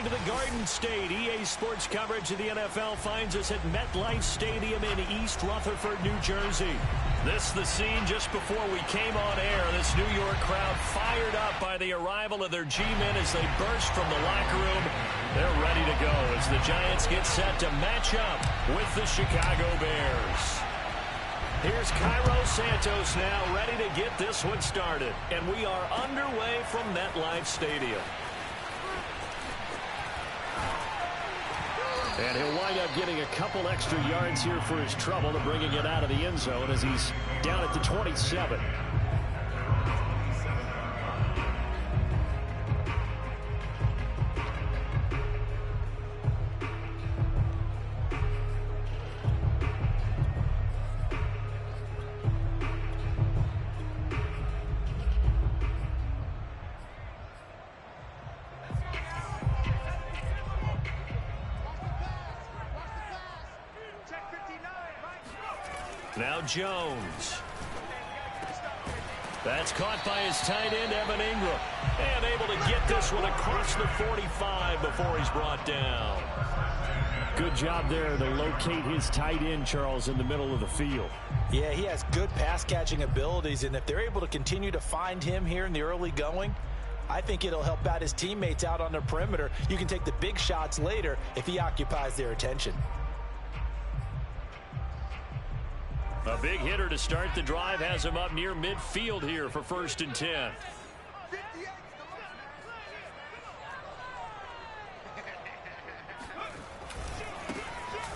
to the Garden State. EA Sports coverage of the NFL finds us at MetLife Stadium in East Rutherford, New Jersey. This is the scene just before we came on air. This New York crowd fired up by the arrival of their G-men as they burst from the locker room. They're ready to go as the Giants get set to match up with the Chicago Bears. Here's Cairo Santos now ready to get this one started. And we are underway from MetLife Stadium. And he'll wind up getting a couple extra yards here for his trouble to bringing it out of the end zone as he's down at the 27. Now Jones. That's caught by his tight end, Evan Ingram. And able to get this one across the 45 before he's brought down. Good job there to locate his tight end, Charles, in the middle of the field. Yeah, he has good pass-catching abilities, and if they're able to continue to find him here in the early going, I think it'll help out his teammates out on the perimeter. You can take the big shots later if he occupies their attention. A big hitter to start the drive has him up near midfield here for 1st and 10.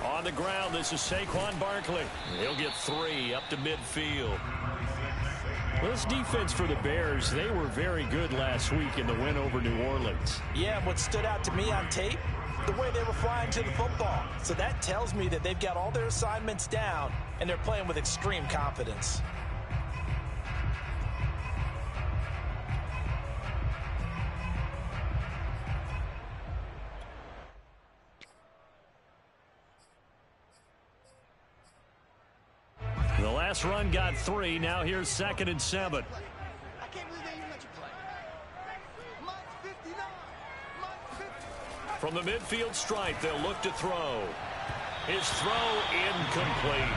On the ground, this is Saquon Barkley. He'll get 3 up to midfield. Well, this defense for the Bears, they were very good last week in the win over New Orleans. Yeah, what stood out to me on tape, the way they were flying to the football. So that tells me that they've got all their assignments down, and they're playing with extreme confidence. The last run got 3. Now here's 2nd and 7. From the midfield stripe, they'll look to throw. His throw incomplete.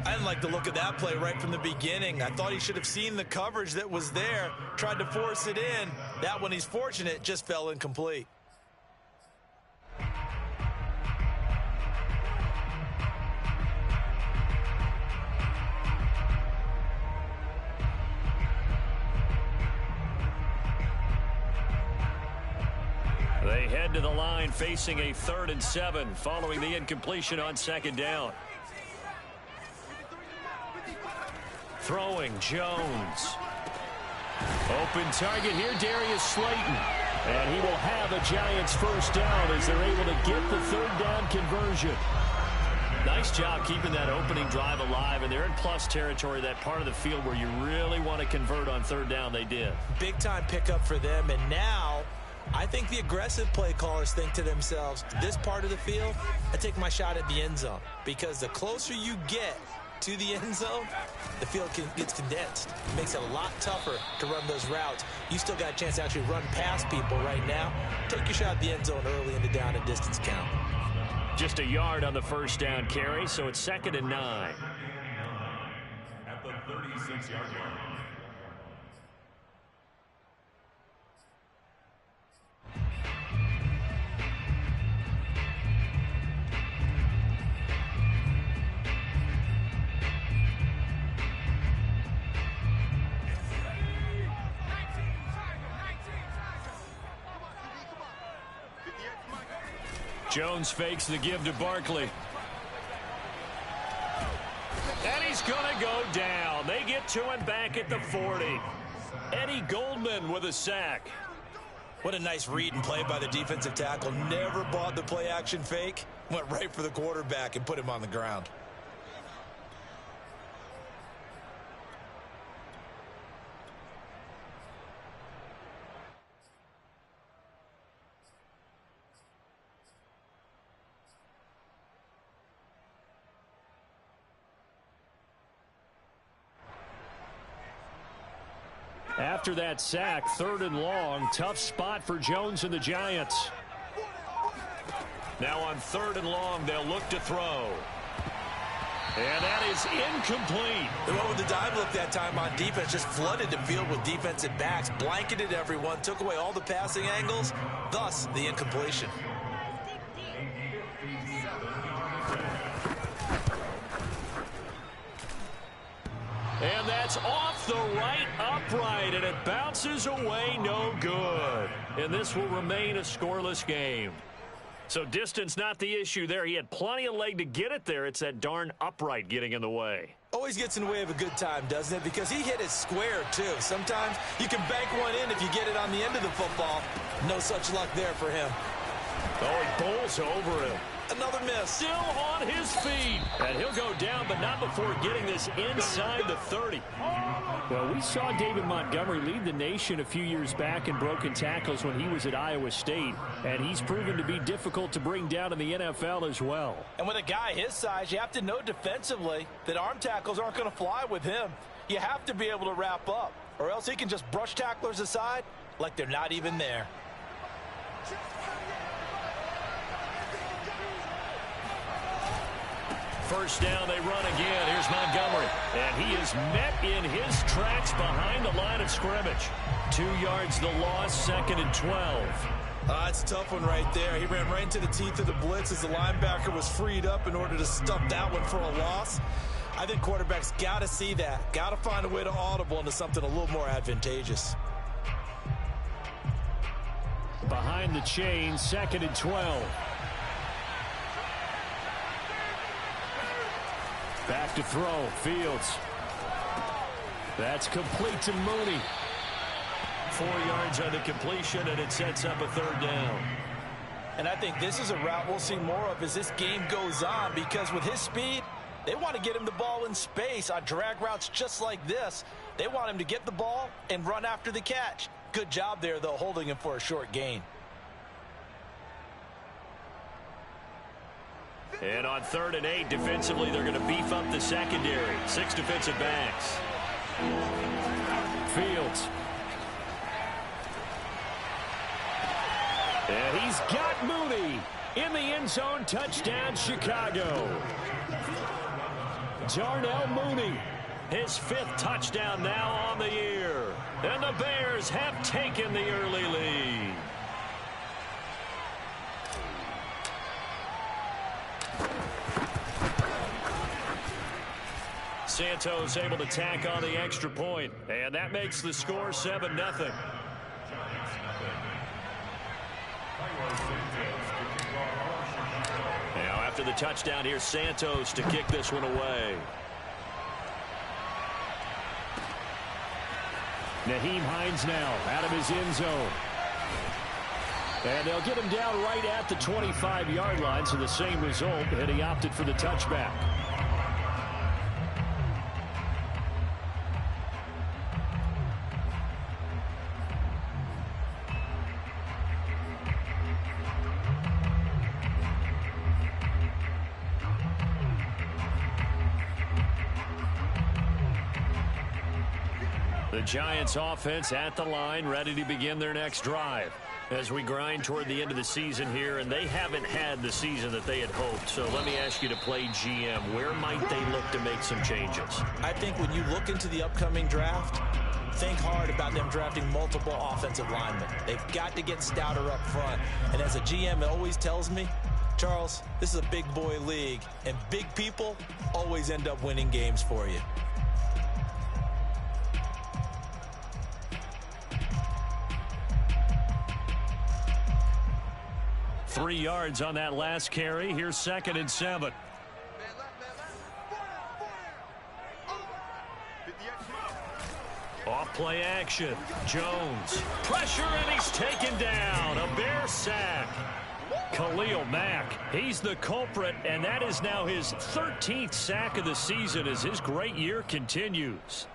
I didn't like the look of that play right from the beginning. I thought he should have seen the coverage that was there, tried to force it in. That one, he's fortunate, just fell incomplete. They head to the line facing a 3rd and 7 following the incompletion on 2nd down. Throwing Jones. Open target here, Darius Slayton. And he will have a Giants 1st down as they're able to get the 3rd down conversion. Nice job keeping that opening drive alive, and they're in plus territory, that part of the field where you really want to convert on 3rd down. They did. Big time pickup for them, and now I think the aggressive play callers think to themselves, this part of the field, I take my shot at the end zone. Because the closer you get to the end zone, the field gets condensed. It makes it a lot tougher to run those routes. You still got a chance to actually run past people right now. Take your shot at the end zone early in the down and distance count. Just a yard on the 1st down carry, so it's 2nd and 9. At the 36-yard line. Jones fakes the give to Barkley. And he's going to go down. They get to him back at the 40. Eddie Goldman with a sack. What a nice read and play by the defensive tackle. Never bought the play action fake. Went right for the quarterback and put him on the ground. After that sack, 3rd and long, tough spot for Jones and the Giants. Now on 3rd and long, they'll look to throw. And that is incomplete. They went with the dive look that time on defense, just flooded the field with defensive backs, blanketed everyone, took away all the passing angles, thus the incompletion. And that's off the right upright, and it bounces away, no good. And this will remain a scoreless game. So distance not the issue there. He had plenty of leg to get it there. It's that darn upright getting in the way. Always gets in the way of a good time, doesn't it? Because he hit it square, too. Sometimes you can bank one in if you get it on the end of the football. No such luck there for him. Oh, he bowls over him. Another miss. Still on his feet. And he'll go down, but not before getting this inside the 30. Well, we saw David Montgomery lead the nation a few years back in broken tackles when he was at Iowa State. And he's proven to be difficult to bring down in the NFL as well. And with a guy his size, you have to know defensively that arm tackles aren't going to fly with him. You have to be able to wrap up, or else he can just brush tacklers aside like they're not even there. First down, they run again. Here's Montgomery. And he is met in his tracks behind the line of scrimmage. 2 yards the loss, 2nd and 12. It's a tough one right there. He ran right into the teeth of the blitz as the linebacker was freed up in order to stuff that one for a loss. I think quarterbacks got to see that. Got to find a way to audible into something a little more advantageous. Behind the chain, 2nd and 12. Back to throw, Fields. That's complete to Mooney. 4 yards on the completion, and it sets up a 3rd down. And I think this is a route we'll see more of as this game goes on, because with his speed, they want to get him the ball in space on drag routes just like this. They want him to get the ball and run after the catch. Good job there, though, holding him for a short gain. And on 3rd and 8, defensively, they're going to beef up the secondary. 6 defensive backs. Fields. And he's got Mooney in the end zone. Touchdown, Chicago. Darnell Mooney. His 5th touchdown now on the year. And the Bears have taken the early lead. Santos able to tack on the extra point, and that makes the score 7-0. Now after the touchdown, here's Santos to kick this one away. Nyheim Hines now out of his end zone. And they'll get him down right at the 25-yard line, so the same result, and he opted for the touchback. The Giants offense at the line, ready to begin their next drive as we grind toward the end of the season here, and they haven't had the season that they had hoped. So let me ask you to play GM. Where might they look to make some changes? I think when you look into the upcoming draft, think hard about them drafting multiple offensive linemen. They've got to get stouter up front. And as a GM, it always tells me, Charles, this is a big boy league, and big people always end up winning games for you. Three yards on that last carry. Here's 2nd and 7. Off play action. Jones. Pressure, and he's taken down. A Bear sack. Khalil Mack, he's the culprit, and that is now his 13th sack of the season as his great year continues.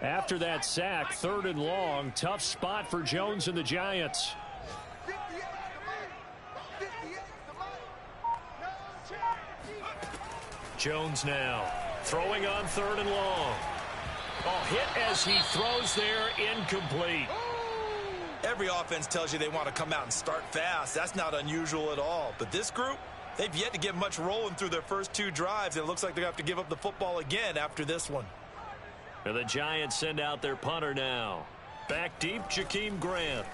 After that sack, 3rd and long, tough spot for Jones and the Giants. Jones now throwing on 3rd and long. Oh, hit as he throws there, incomplete. Every offense tells you they want to come out and start fast. That's not unusual at all. But this group, they've yet to get much rolling through their first 2 drives. And it looks like they're going to have to give up the football again after this one. And the Giants send out their punter now. Back deep, Jakeem Grant.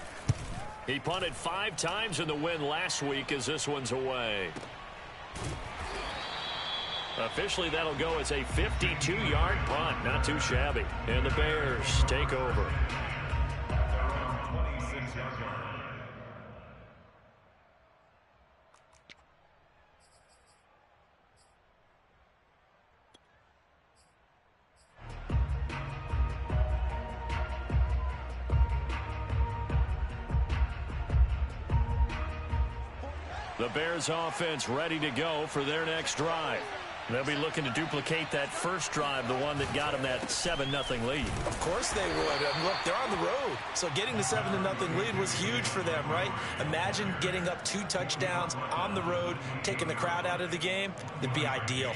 He punted 5 times in the win last week as this one's away. Officially, that'll go as a 52-yard punt. Not too shabby. And the Bears take over. The Bears offense ready to go for their next drive. They'll be looking to duplicate that first drive, the one that got them that 7-0 lead. Of course they would. Look, they're on the road. So getting the 7-0 lead was huge for them, right? Imagine getting up 2 touchdowns on the road, taking the crowd out of the game. It'd be ideal.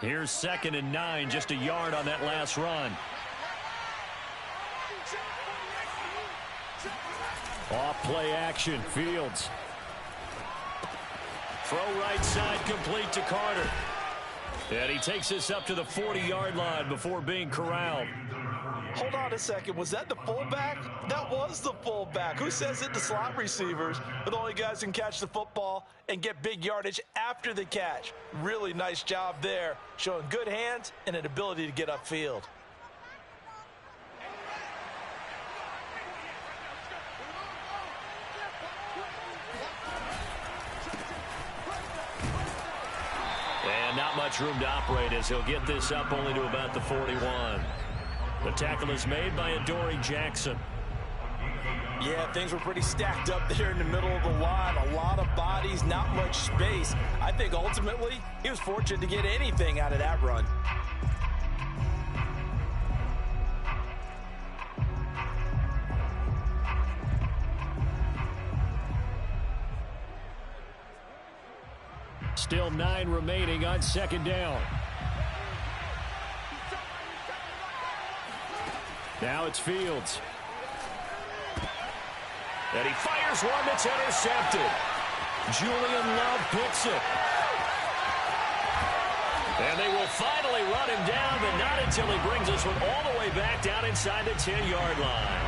Here's 2nd and 9, just a yard on that last run. Off play action, Fields. Throw right side complete to Carter. And he takes this up to the 40-yard line before being corralled. Hold on a second. Was that the fullback? That was the fullback. Who says it to slot receivers? But the only guys who can catch the football and get big yardage after the catch. Really nice job there, showing good hands and an ability to get upfield. And not much room to operate as he'll get this up only to about the 41. The tackle is made by Adoree Jackson. Yeah, things were pretty stacked up there in the middle of the line. A lot of bodies, not much space. I think ultimately he was fortunate to get anything out of that run. Still 9 remaining on 2nd down. Now it's Fields. And he fires one that's intercepted. Julian Love picks it. And they will finally run him down, but not until he brings this one all the way back down inside the 10-yard line.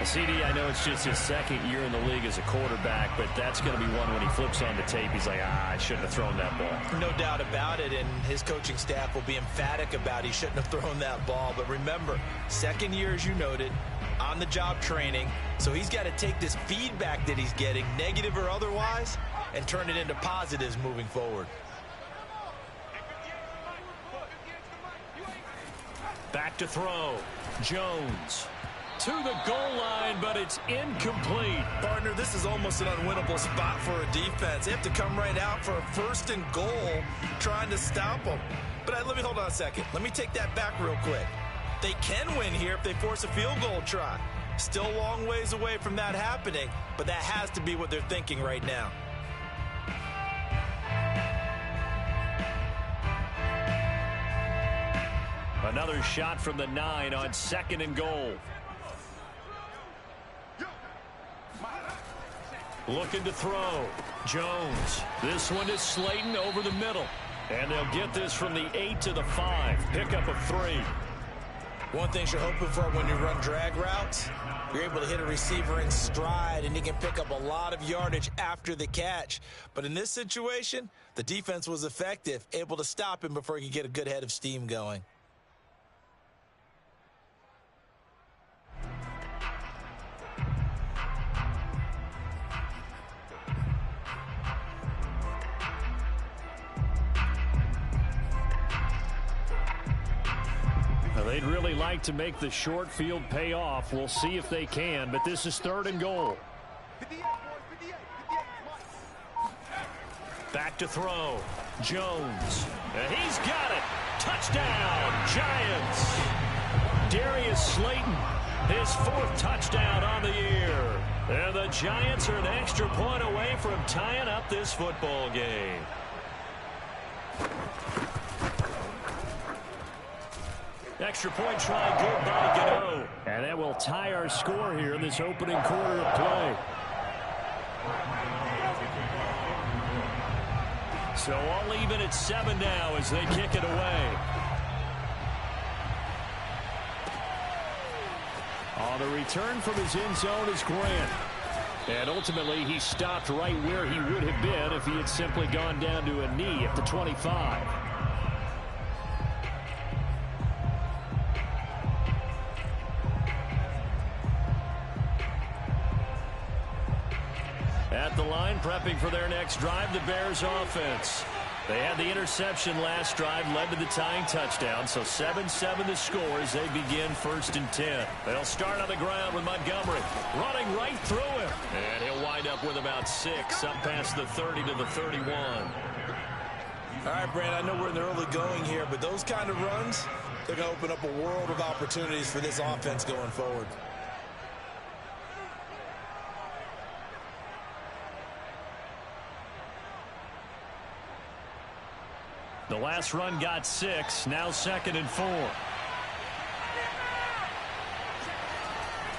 CD, I know it's just his 2nd year in the league as a quarterback, but that's going to be one when he flips on the tape. He's like, I shouldn't have thrown that ball. No doubt about it, and his coaching staff will be emphatic about he shouldn't have thrown that ball. But remember, 2nd year, as you noted, on-the-job training. So he's got to take this feedback that he's getting, negative or otherwise, and turn it into positives moving forward. Back to throw. Jones to the goal line, but it's incomplete. Partner, this is almost an unwinnable spot for a defense. They have to come right out for a 1st and goal trying to stop them. But let me hold on a second. Let me take that back real quick. They can win here if they force a field goal try. Still a long ways away from that happening, but that has to be what they're thinking right now. Another shot from the 9 on 2nd and goal. Looking to throw. Jones. This one is Slayton over the middle. And they'll get this from the 8 to the 5. Pickup of 3. One thing you're hoping for when you run drag routes, you're able to hit a receiver in stride, and he can pick up a lot of yardage after the catch. But in this situation, the defense was effective, able to stop him before he could get a good head of steam going. They'd really like to make the short field pay off. We'll see if they can, but this is 3rd and goal. Back to throw. Jones. And he's got it. Touchdown, Giants. Darius Slayton, his 4th touchdown on the year. And the Giants are an extra point away from tying up this football game. Extra point try good by Gano. And that will tie our score here in this opening quarter of play. So all even at 7 now as they kick it away. On the return from his end zone is Grant. And ultimately he stopped right where he would have been if he had simply gone down to a knee at the 25. At the line, prepping for their next drive, the Bears offense. They had the interception last drive, led to the tying touchdown, so 7-7 the score as they begin 1st and 10. They'll start on the ground with Montgomery, running right through him. And he'll wind up with about 6, up past the 30 to the 31. All right, Brand, I know we're in the early going here, but those kind of runs, they're going to open up a world of opportunities for this offense going forward. The last run got 6, now 2nd and 4.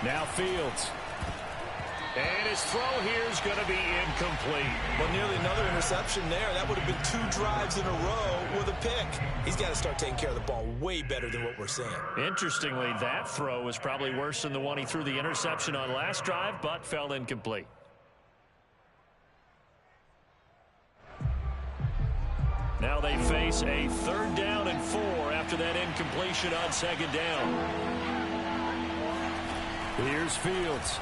Now Fields. And his throw here is going to be incomplete. Well, nearly another interception there. That would have been 2 drives in a row with a pick. He's got to start taking care of the ball way better than what we're seeing. Interestingly, that throw was probably worse than the one he threw the interception on last drive, but fell incomplete. Now they face a 3rd down and 4 after that incompletion on 2nd down. Here's Fields.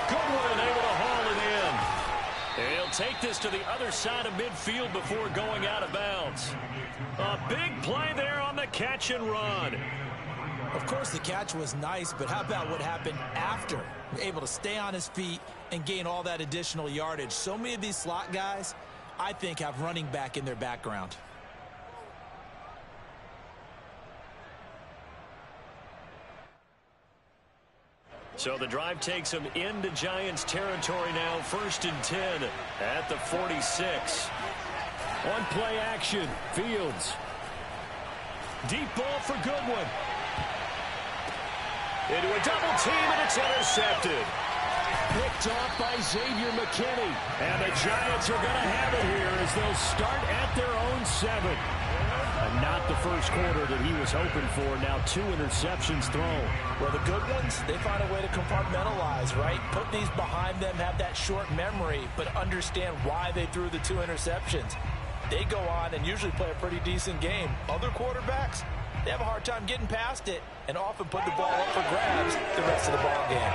Goodwin able to haul it in. And he'll take this to the other side of midfield before going out of bounds. A big play there on the catch and run. Of course, the catch was nice, but how about what happened after? Able to stay on his feet and gain all that additional yardage. So many of these slot guys, I think, have running back in their background. So the drive takes them into Giants territory now, 1st and 10 at the 46. One play action, Fields. Deep ball for Goodwin. Into a double team, and it's intercepted. Picked off by Xavier McKinney. And the Giants are going to have it here as they'll start at their own 7. And not the first quarter that he was hoping for. Now 2 interceptions thrown. Well, the good ones, they find a way to compartmentalize, right? Put these behind them, have that short memory, but understand why they threw the 2 interceptions. They go on and usually play a pretty decent game. Other quarterbacks, they have a hard time getting past it and often put the ball up for grabs the rest of the ball game.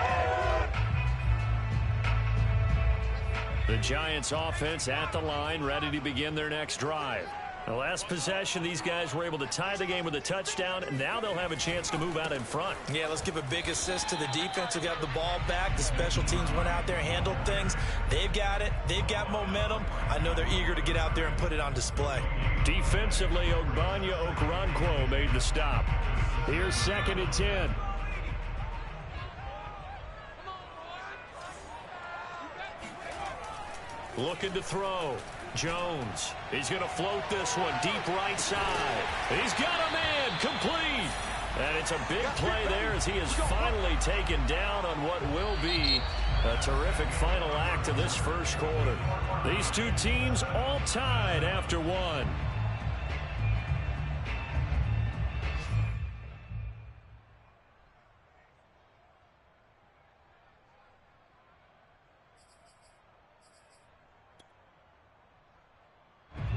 The Giants offense at the line, ready to begin their next drive. The last possession, these guys were able to tie the game with a touchdown, and now they'll have a chance to move out in front. Yeah, let's give a big assist to the defense who got the ball back. The special teams went out there, handled things. They've got it. They've got momentum. I know they're eager to get out there and put it on display. Defensively, Ogbanya Okoronkwo made the stop. Here's 2nd and 10. Looking to throw. Jones. He's going to float this one deep right side. He's got a man complete. And it's a big play there as he is finally taken down on what will be a terrific final act of this first quarter. These 2 teams all tied after 1.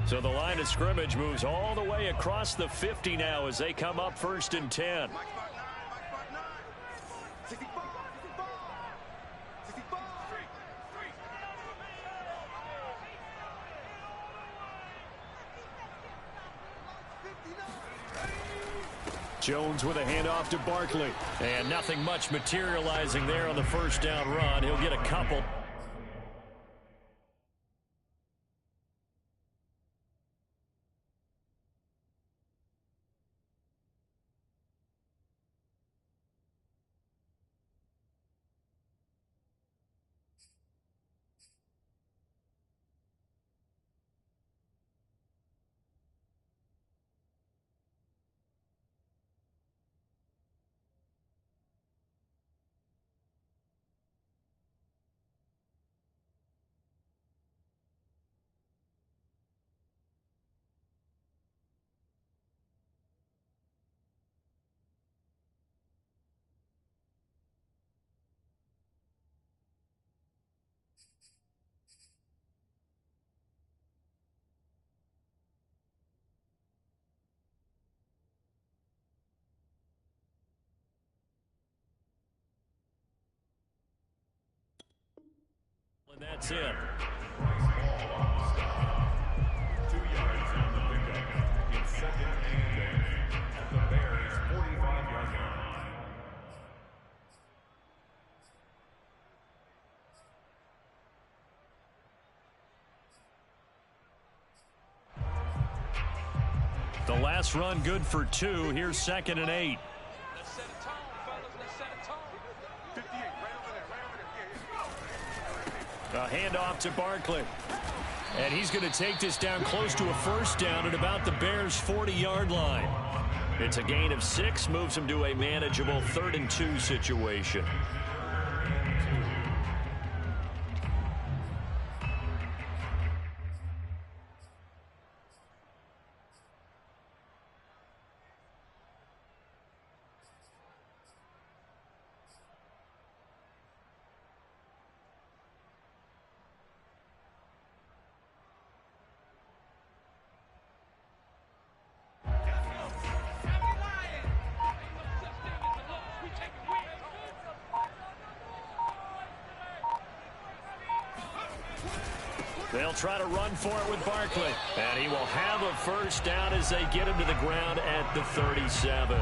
So the line of scrimmage moves all the way across the 50 now as they come up 1st and 10. Jones with a handoff to Barkley. And nothing much materializing there on the first down run. He'll get a couple. That's in. 2 yards on the pickup. It's 2nd and 10 at the Bears' 45-yard line. The last run good for 2. Here's 2nd and 8. Let's set a tone, fellas. Let's set a tone. 58, right over there. A handoff to Barkley. And he's going to take this down close to a first down at about the Bears' 40-yard line. It's a gain of 6, moves him to a manageable 3rd and 2 situation. They'll try to run for it with Barkley. And he will have a first down as they get him to the ground at the 37.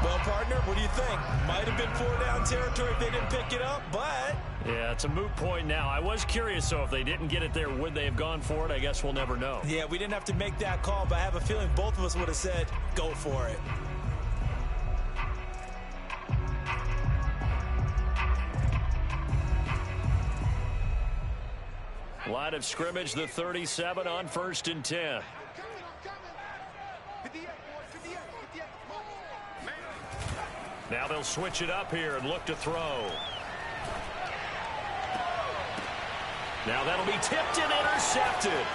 Well, partner, what do you think? Might have been 4-down territory if they didn't pick it up, but... Yeah, it's a moot point now. I was curious, so if they didn't get it there, would they have gone for it? I guess we'll never know. Yeah, we didn't have to make that call, but I have a feeling both of us would have said, go for it. Line of scrimmage, the 37 on 1st and 10. Now they'll switch it up here and look to throw. Now that'll be tipped and intercepted.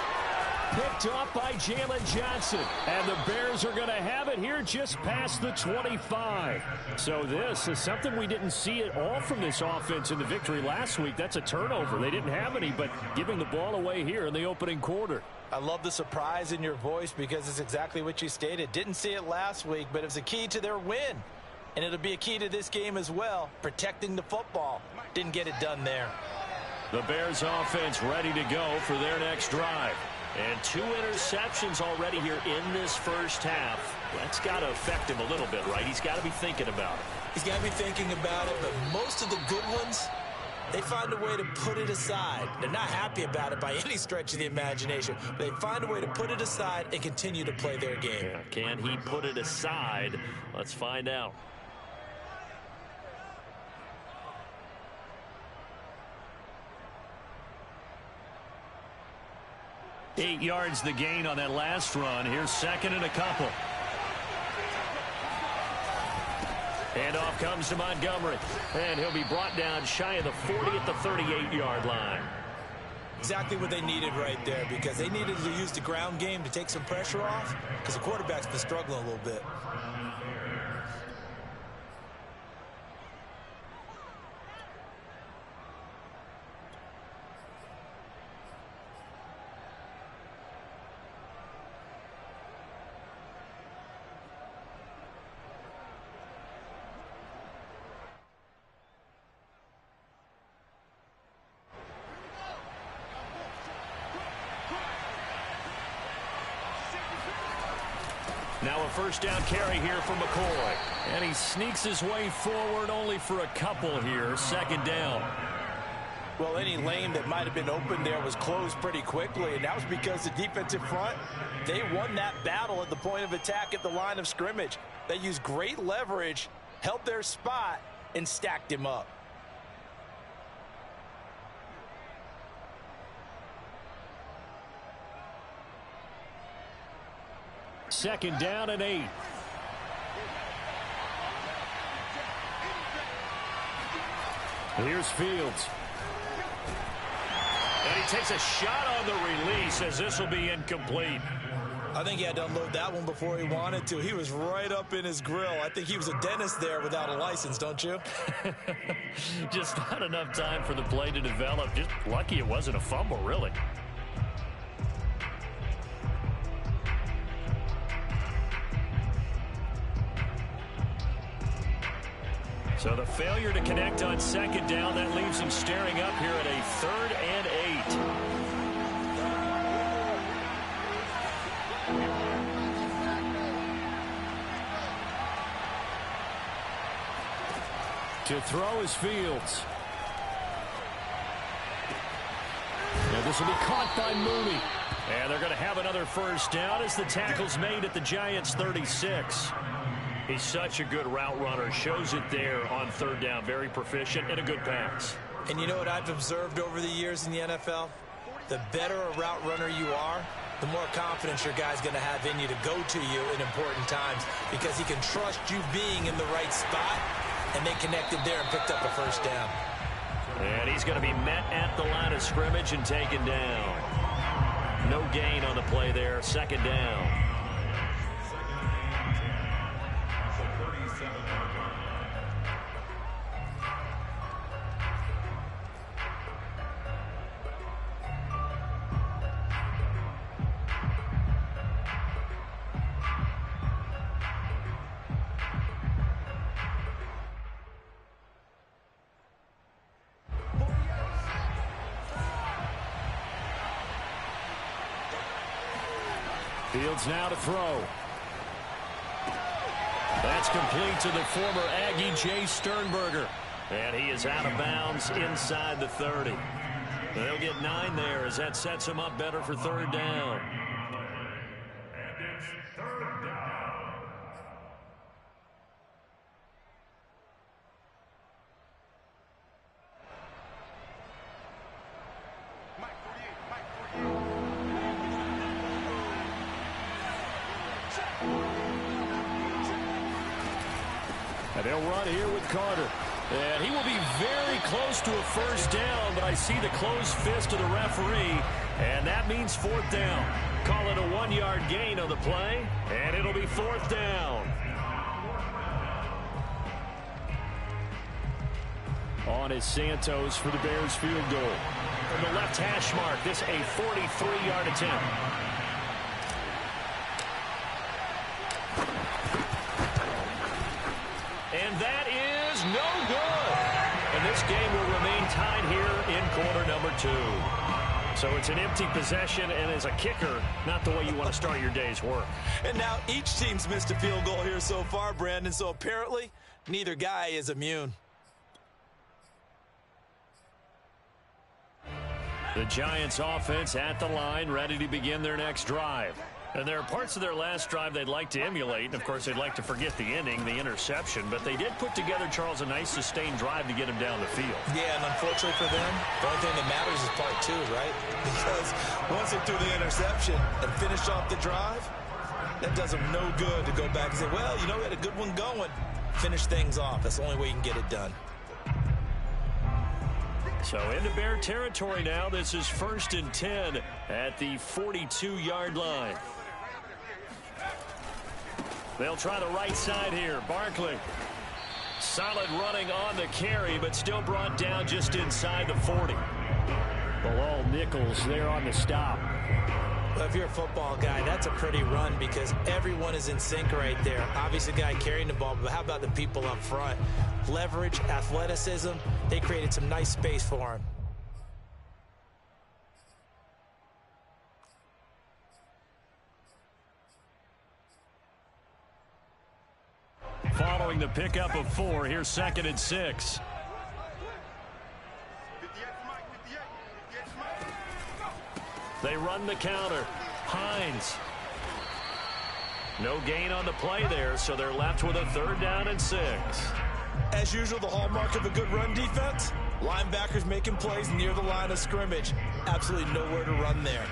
Picked off by Jalen Johnson. And the Bears are going to have it here just past the 25. So this is something we didn't see at all from this offense in the victory last week. That's a turnover. They didn't have any, but giving the ball away here in the opening quarter. I love the surprise in your voice because it's exactly what you stated. Didn't see it last week, but it was a key to their win. And it'll be a key to this game as well, protecting the football. Didn't get it done there. The Bears offense ready to go for their next drive. And 2 interceptions already here in this first half. That's got to affect him a little bit, right? He's got to be thinking about it. He's got to be thinking about it, but most of the good ones, they find a way to put it aside. They're not happy about it by any stretch of the imagination, but they find a way to put it aside and continue to play their game. Yeah, can he put it aside? Let's find out. Eight yards the gain on that last run. Here's 2nd and a couple. Handoff comes to Montgomery. And he'll be brought down shy of the 40 at the 38-yard line. Exactly what they needed right there, because they needed to use the ground game to take some pressure off, because the quarterback's been struggling a little bit. Now a first down carry here for McCoy. And he sneaks his way forward only for a couple here. 2nd down. Well, any lane that might have been open there was closed pretty quickly, and that was because the defensive front, they won that battle at the point of attack at the line of scrimmage. They used great leverage, held their spot, and stacked him up. Second down and 8. Here's Fields. And he takes a shot on the release as this will be incomplete. I think he had to unload that one before he wanted to. He was right up in his grill. I think he was a dentist there without a license, don't you? Just not enough time for the play to develop. Just lucky it wasn't a fumble, really. So the failure to connect on 2nd down, that leaves him staring up here at a 3rd and To throw is Fields. And this will be caught by Mooney. And they're going to have another first down as the tackle's made at the Giants' 36. He's such a good route runner. Shows it there on third down. Very proficient and a good pass. And you know what I've observed over the years in the NFL? The better a route runner you are, the more confidence your guy's going to have in you to go to you in important times because he can trust you being in the right spot, and they connected there and picked up a first down. And he's going to be met at the line of scrimmage and taken down. No gain on the play there. Second down. Fields now to throw. That's complete to the former Aggie, Jay Sternberger. And he is out of bounds inside the 30. They'll get 9 there as that sets him up better for third down. And it's third down. And they'll run here with Carter. And he will be very close to a first down, but I see the closed fist of the referee, and that means fourth down. Call it a 1-yard gain on the play, and it'll be fourth down. On is Santos for the Bears field goal. From the left hash mark, this a 43-yard attempt. And that is no good. And this game will remain tied here in quarter number 2. So it's an empty possession, and as a kicker, not the way you want to start your day's work. And now each team's missed a field goal here so far, Brandon, so apparently neither guy is immune. The Giants offense at the line, ready to begin their next drive. And there are parts of their last drive they'd like to emulate. And, of course, they'd like to forget the ending, the interception. But they did put together, Charles, a nice sustained drive to get him down the field. Yeah, and unfortunately for them, the only thing that matters is part 2, right? Because once they threw the interception and finished off the drive, that does them no good to go back and say, well, you know, we had a good one going. Finish things off. That's the only way you can get it done. So into Bear territory now. This is 1st and 10 at the 42-yard line. They'll try the right side here. Barkley. Solid running on the carry, but still brought down just inside the 40. Bilal Nichols there on the stop. Well, if you're a football guy, that's a pretty run because everyone is in sync right there. Obviously, the guy carrying the ball, but how about the people up front? Leverage, athleticism, they created some nice space for him. Following the pickup of 4, here's 2nd and 6. They run the counter. Hines. No gain on the play there, so they're left with a 3rd down and 6. As usual, the hallmark of a good run defense, linebackers making plays near the line of scrimmage. Absolutely nowhere to run there.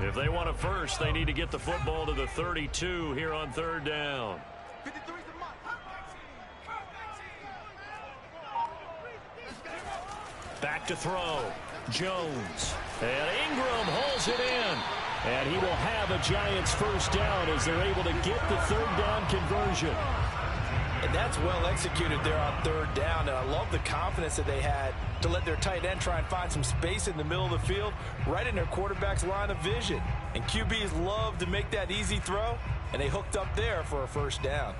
If they want a first, they need to get the football to the 32 here on 3rd down. Back to throw. Jones. And Ingram holds it in. And he will have a Giants first down as they're able to get the 3rd down conversion. And that's well executed there on 3rd down. And I love the confidence that they had to let their tight end try and find some space in the middle of the field, right in their quarterback's line of vision. And QBs love to make that easy throw, and they hooked up there for a first down.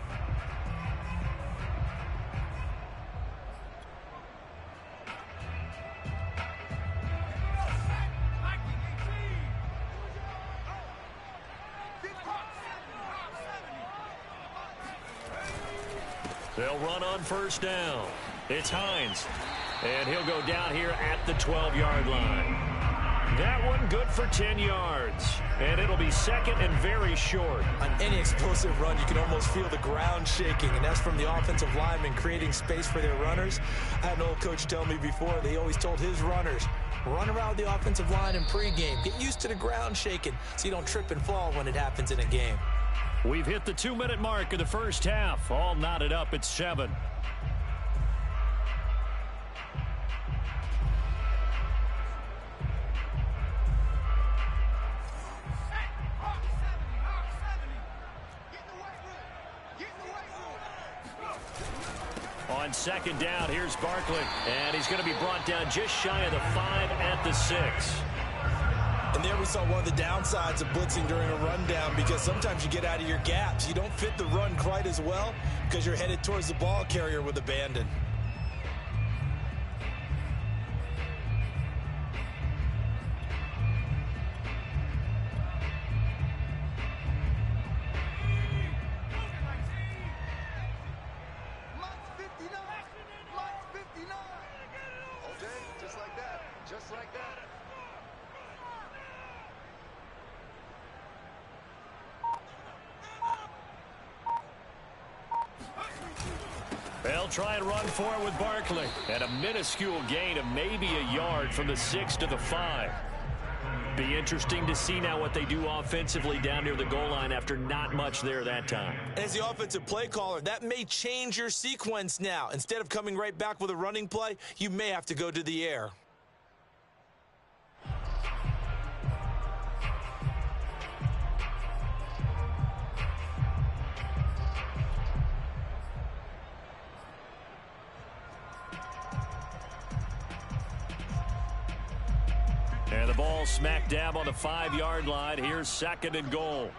They'll run on first down. It's Hines. And he'll go down here at the 12-yard line. That one good for 10 yards. And it'll be second and very short. On any explosive run, you can almost feel the ground shaking, and that's from the offensive linemen creating space for their runners. I had an old coach tell me before, he always told his runners, run around the offensive line in pregame. Get used to the ground shaking so you don't trip and fall when it happens in a game. We've hit the 2-minute mark of the first half. All knotted up at 7. On second down, here's Barkley. And he's going to be brought down just shy of the 5 at the 6. And there we saw one of the downsides of blitzing during a rundown, because sometimes you get out of your gaps. You don't fit the run quite as well because you're headed towards the ball carrier with abandon. They'll try and run for it with Barkley. And a minuscule gain of maybe a yard from the 6 to the 5. Be interesting to see now what they do offensively down near the goal line after not much there that time. As the offensive play caller, that may change your sequence now. Instead of coming right back with a running play, you may have to go to the air. And the ball smack dab on the 5-yard line. Here's second and goal.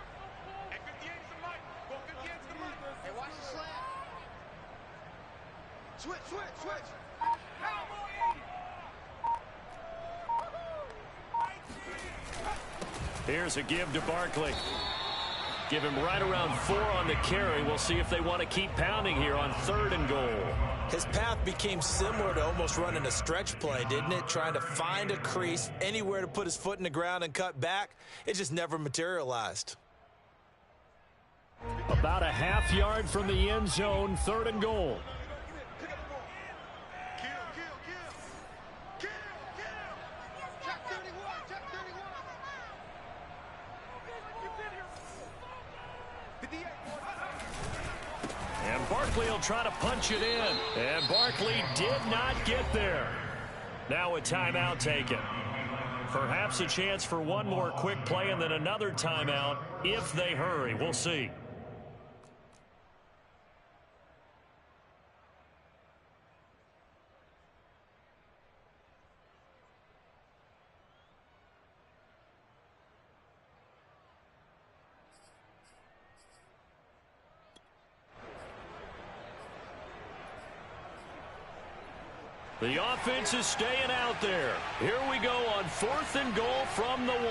Here's a give to Barkley. Give him right around 4 on the carry. We'll see if they want to keep pounding here on 3rd and goal. His path became similar to almost running a stretch play, didn't it? Trying to find a crease, anywhere to put his foot in the ground and cut back. It just never materialized. About a half yard from the end zone, 3rd and goal. And Barkley will try to punch it in. And Barkley did not get there. Now a timeout taken. Perhaps a chance for one more quick play and then another timeout if they hurry. We'll see. The offense is staying out there. Here we go on 4th and goal from the 1.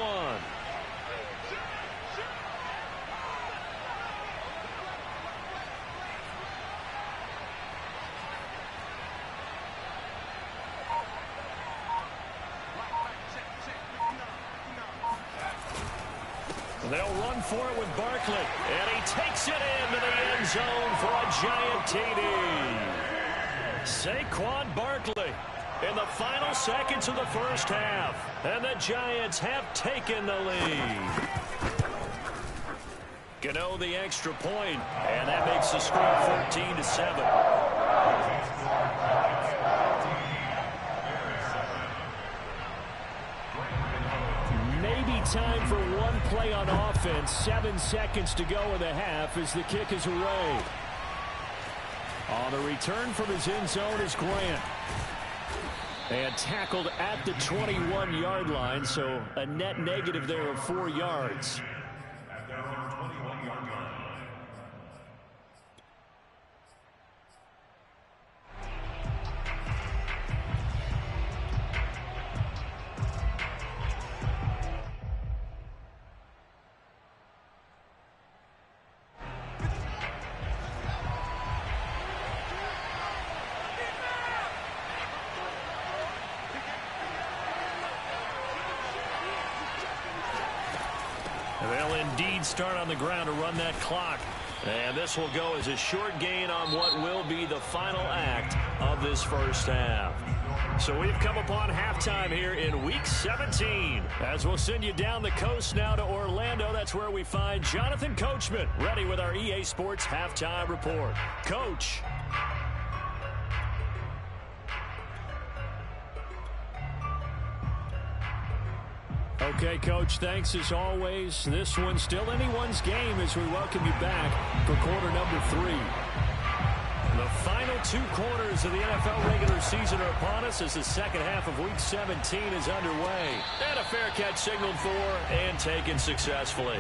They'll run for it with Barkley. And he takes it into the end zone for a giant TD. Saquon Barkley in the final seconds of the first half. And the Giants have taken the lead. Gano the extra point, and that makes the score 14-7. Maybe time for one play on offense. 7 seconds to go in the half as the kick is away. On the return from his end zone is Grant. And tackled at the 21-yard line, so a net negative there of 4 yards. At their own 21-yard line. And they'll indeed start on the ground to run that clock. And this will go as a short gain on what will be the final act of this first half. So we've come upon halftime here in Week 17. As we'll send you down the coast now to Orlando, that's where we find Jonathan Coachman ready with our EA Sports Halftime Report. Coach. Okay, Coach, thanks as always. This one's still anyone's game as we welcome you back for quarter number 3. The final 2 quarters of the NFL regular season are upon us as the second half of Week 17 is underway. And a fair catch signaled for and taken successfully.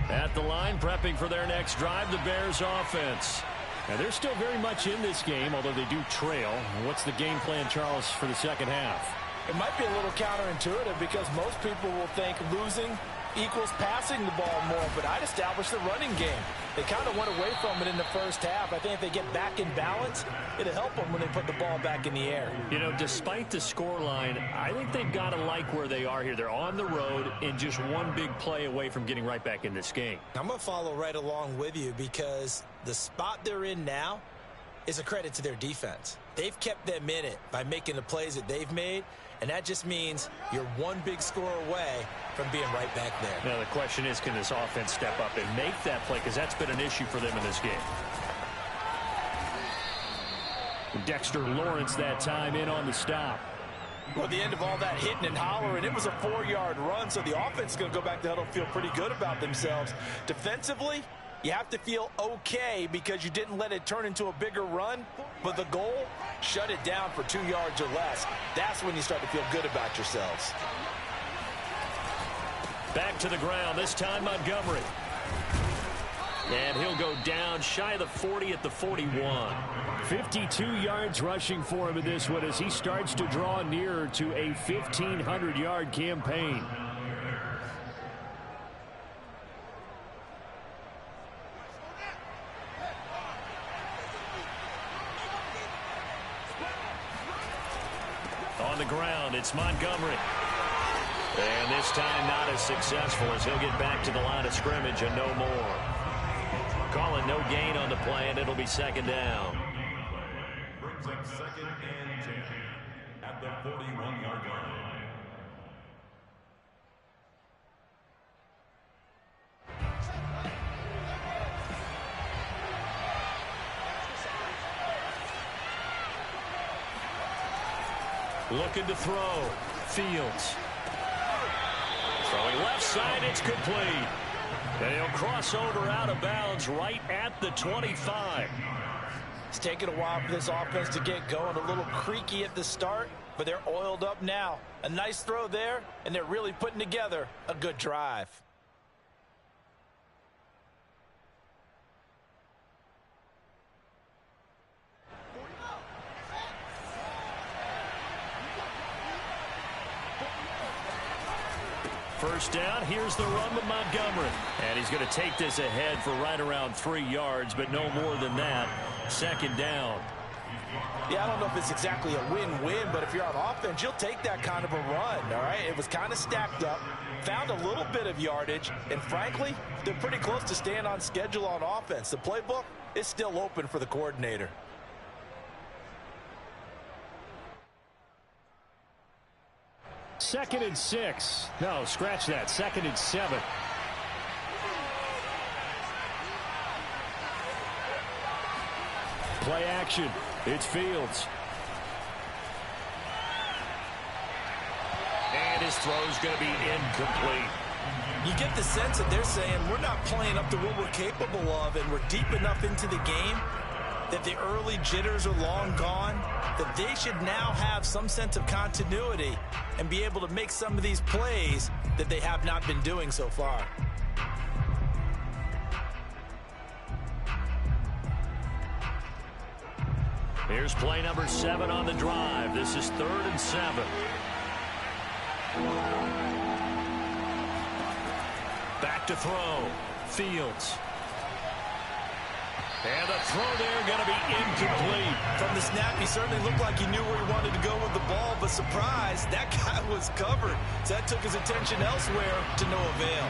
At the line, prepping for their next drive, the Bears offense. Now, they're still very much in this game, although they do trail. What's the game plan, Charles, for the second half? It might be a little counterintuitive because most people will think losing equals passing the ball more, but I'd establish the running game. They kind of went away from it in the first half. I think if they get back in balance, it'll help them when they put the ball back in the air. You know, despite the scoreline, I think they've got to like where they are here. They're on the road and just one big play away from getting right back in this game. I'm going to follow right along with you because the spot they're in now is a credit to their defense. They've kept them in it by making the plays that they've made, and that just means you're one big score away from being right back there. Now, the question is, can this offense step up and make that play? Because that's been an issue for them in this game. Dexter Lawrence that time in on the stop. Well, at the end of all that hitting and hollering, it was a 4-yard run, so the offense is going to go back to huddle, feel pretty good about themselves. Defensively, you have to feel okay because you didn't let it turn into a bigger run, but the goal, shut it down for 2 yards or less. That's when you start to feel good about yourselves. Back to the ground, this time Montgomery. And he'll go down shy of the 40 at the 41. 52 yards rushing for him in this one as he starts to draw nearer to a 1,500-yard campaign. On the ground, it's Montgomery. And this time not as successful as he'll get back to the line of scrimmage and no more. Calling no gain on the play, and it'll be second down. Brings up 2nd and 10 at the 41-yard line. Looking to throw. Fields. Throwing left side, it's complete. And he'll cross over out of bounds right at the 25. It's taken a while for this offense to get going. A little creaky at the start, but they're oiled up now. A nice throw there, and they're really putting together a good drive. First down, here's the run with Montgomery. And he's going to take this ahead for right around 3 yards, but no more than that. Second down. Yeah, I don't know if it's exactly a win-win, but if you're on offense, you'll take that kind of a run, all right? It was kind of stacked up, found a little bit of yardage, and frankly, they're pretty close to staying on schedule on offense. The playbook is still open for the coordinator. Second and 6. No, scratch that. Second and 7. Play action. It's Fields. And his throw's going to be incomplete. You get the sense that they're saying we're not playing up to what we're capable of, and we're deep enough into the game that the early jitters are long gone, that they should now have some sense of continuity and be able to make some of these plays that they have not been doing so far. Here's play number 7 on the drive. This is 3rd and 7. Back to throw. Fields. And the throw there going to be incomplete. From the snap, he certainly looked like he knew where he wanted to go with the ball, but surprise, that guy was covered. So that took his attention elsewhere to no avail.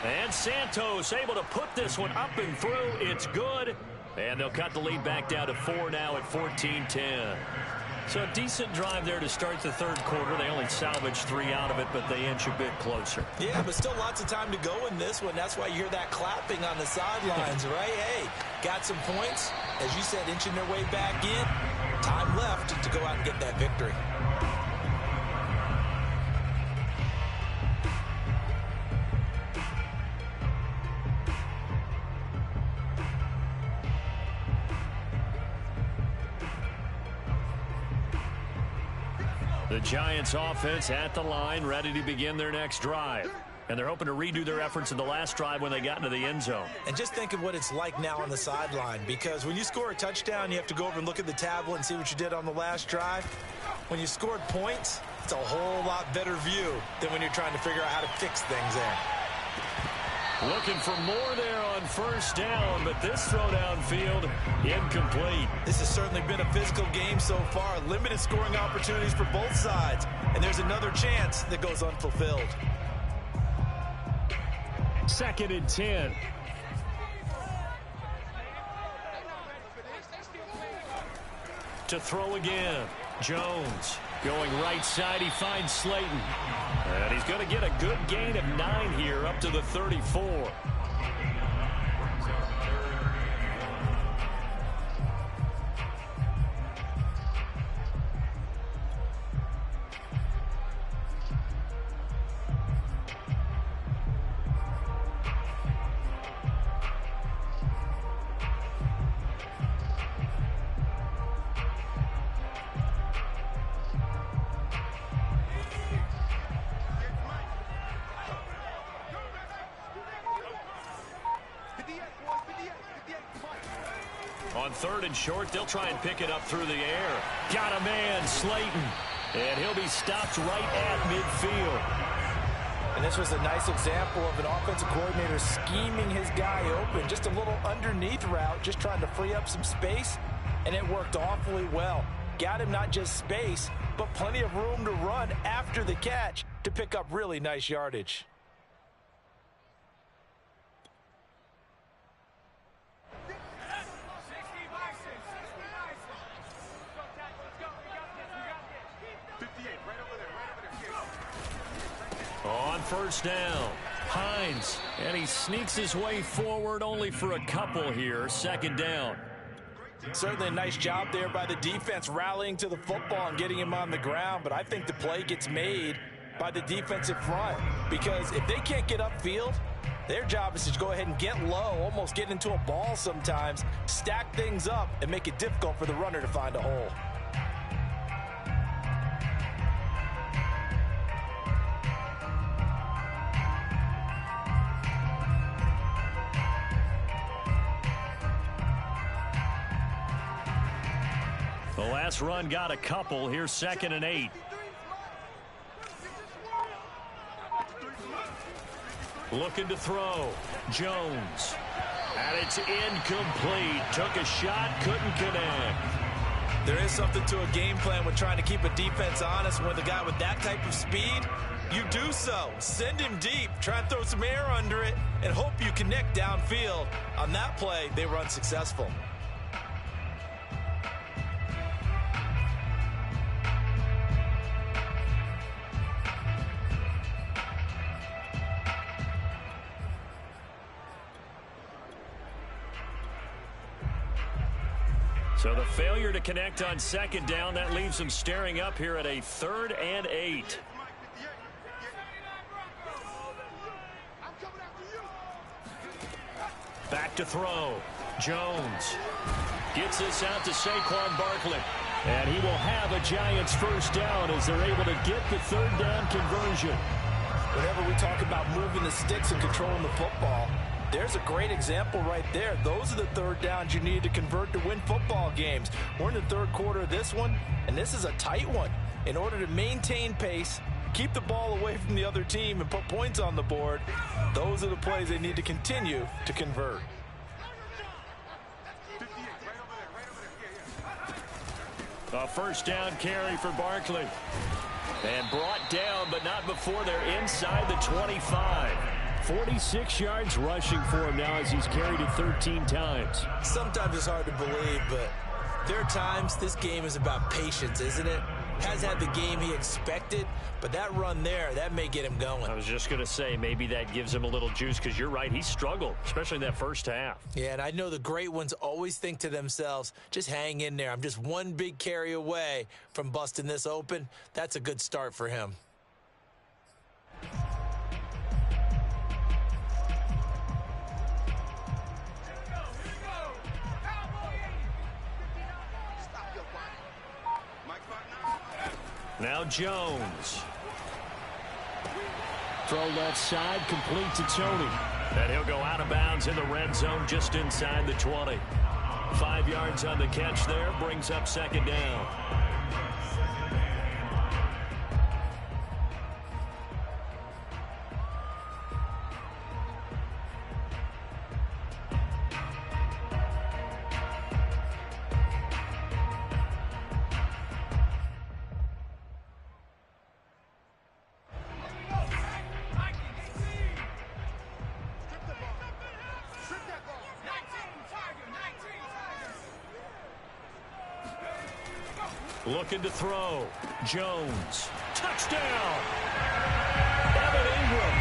And Santos able to put this one up and through. It's good. And they'll cut the lead back down to 4 now at 14-10. So a decent drive there to start the 3rd quarter. They only salvaged 3 out of it, but they inch a bit closer. Yeah, but still lots of time to go in this one. That's why you hear that clapping on the sidelines, right? Hey, got some points. As you said, inching their way back in. Time left to go out and get that victory. The Giants offense at the line, ready to begin their next drive. And they're hoping to redo their efforts in the last drive when they got into the end zone. And just think of what it's like now on the sideline, because when you score a touchdown, you have to go over and look at the tablet and see what you did on the last drive. When you scored points, it's a whole lot better view than when you're trying to figure out how to fix things there. Looking for more there on 1st down, but this throw downfield incomplete. This has certainly been a physical game so far. Limited scoring opportunities for both sides. And there's another chance that goes unfulfilled. 2nd and 10. To throw again. Jones going right side. He finds Slayton. And he's going to get a good gain of 9 here up to the 34. On 3rd and short, they'll try and pick it up through the air. Got a man, Slayton. And he'll be stopped right at midfield. And this was a nice example of an offensive coordinator scheming his guy open. Just a little underneath route, just trying to free up some space. And it worked awfully well. Got him not just space, but plenty of room to run after the catch to pick up really nice yardage. On 1st down, Hines, and he sneaks his way forward only for a couple here. 2nd down. Certainly a nice job there by the defense rallying to the football and getting him on the ground, but I think the play gets made by the defensive front, because if they can't get upfield, their job is to go ahead and get low, almost get into a ball sometimes, stack things up, and make it difficult for the runner to find a hole. The last run got a couple. Here's 2nd and 8. Looking to throw. Jones. And it's incomplete. Took a shot, couldn't connect. There is something to a game plan with trying to keep a defense honest. With a guy with that type of speed, you do so. Send him deep, try and throw some air under it, and hope you connect downfield. On that play, they were unsuccessful. So the failure to connect on 2nd down, that leaves them staring up here at a 3rd and 8. Back to throw. Jones gets this out to Saquon Barkley. And he will have a Giants 1st down as they're able to get the 3rd down conversion. whenever we talk about moving the sticks and controlling the football, there's a great example right there. Those are the third downs you need to convert to win football games. We're in the third quarter of this one, and this is a tight one. In order to maintain pace, keep the ball away from the other team, and put points on the board, those are the plays they need to continue to convert. A first down carry for Barkley. And brought down, but not before they're inside the 25. 46 yards rushing for him now as he's carried it 13 times. Sometimes it's hard to believe, but there are times this game is about patience, isn't it? Has had the game he expected, but that run there, that may get him going. I was just going to say, maybe that gives him a little juice, because you're right, he struggled, especially in that first half. Yeah, and I know the great ones always think to themselves, just hang in there. I'm just one big carry away from busting this open. That's a good start for him. Now Jones. Throw left side, complete to Tony. And he'll go out of bounds in the red zone just inside the 20. 5 yards on the catch there, brings up second down. Looking to throw. Jones. Touchdown! Evan Ingram.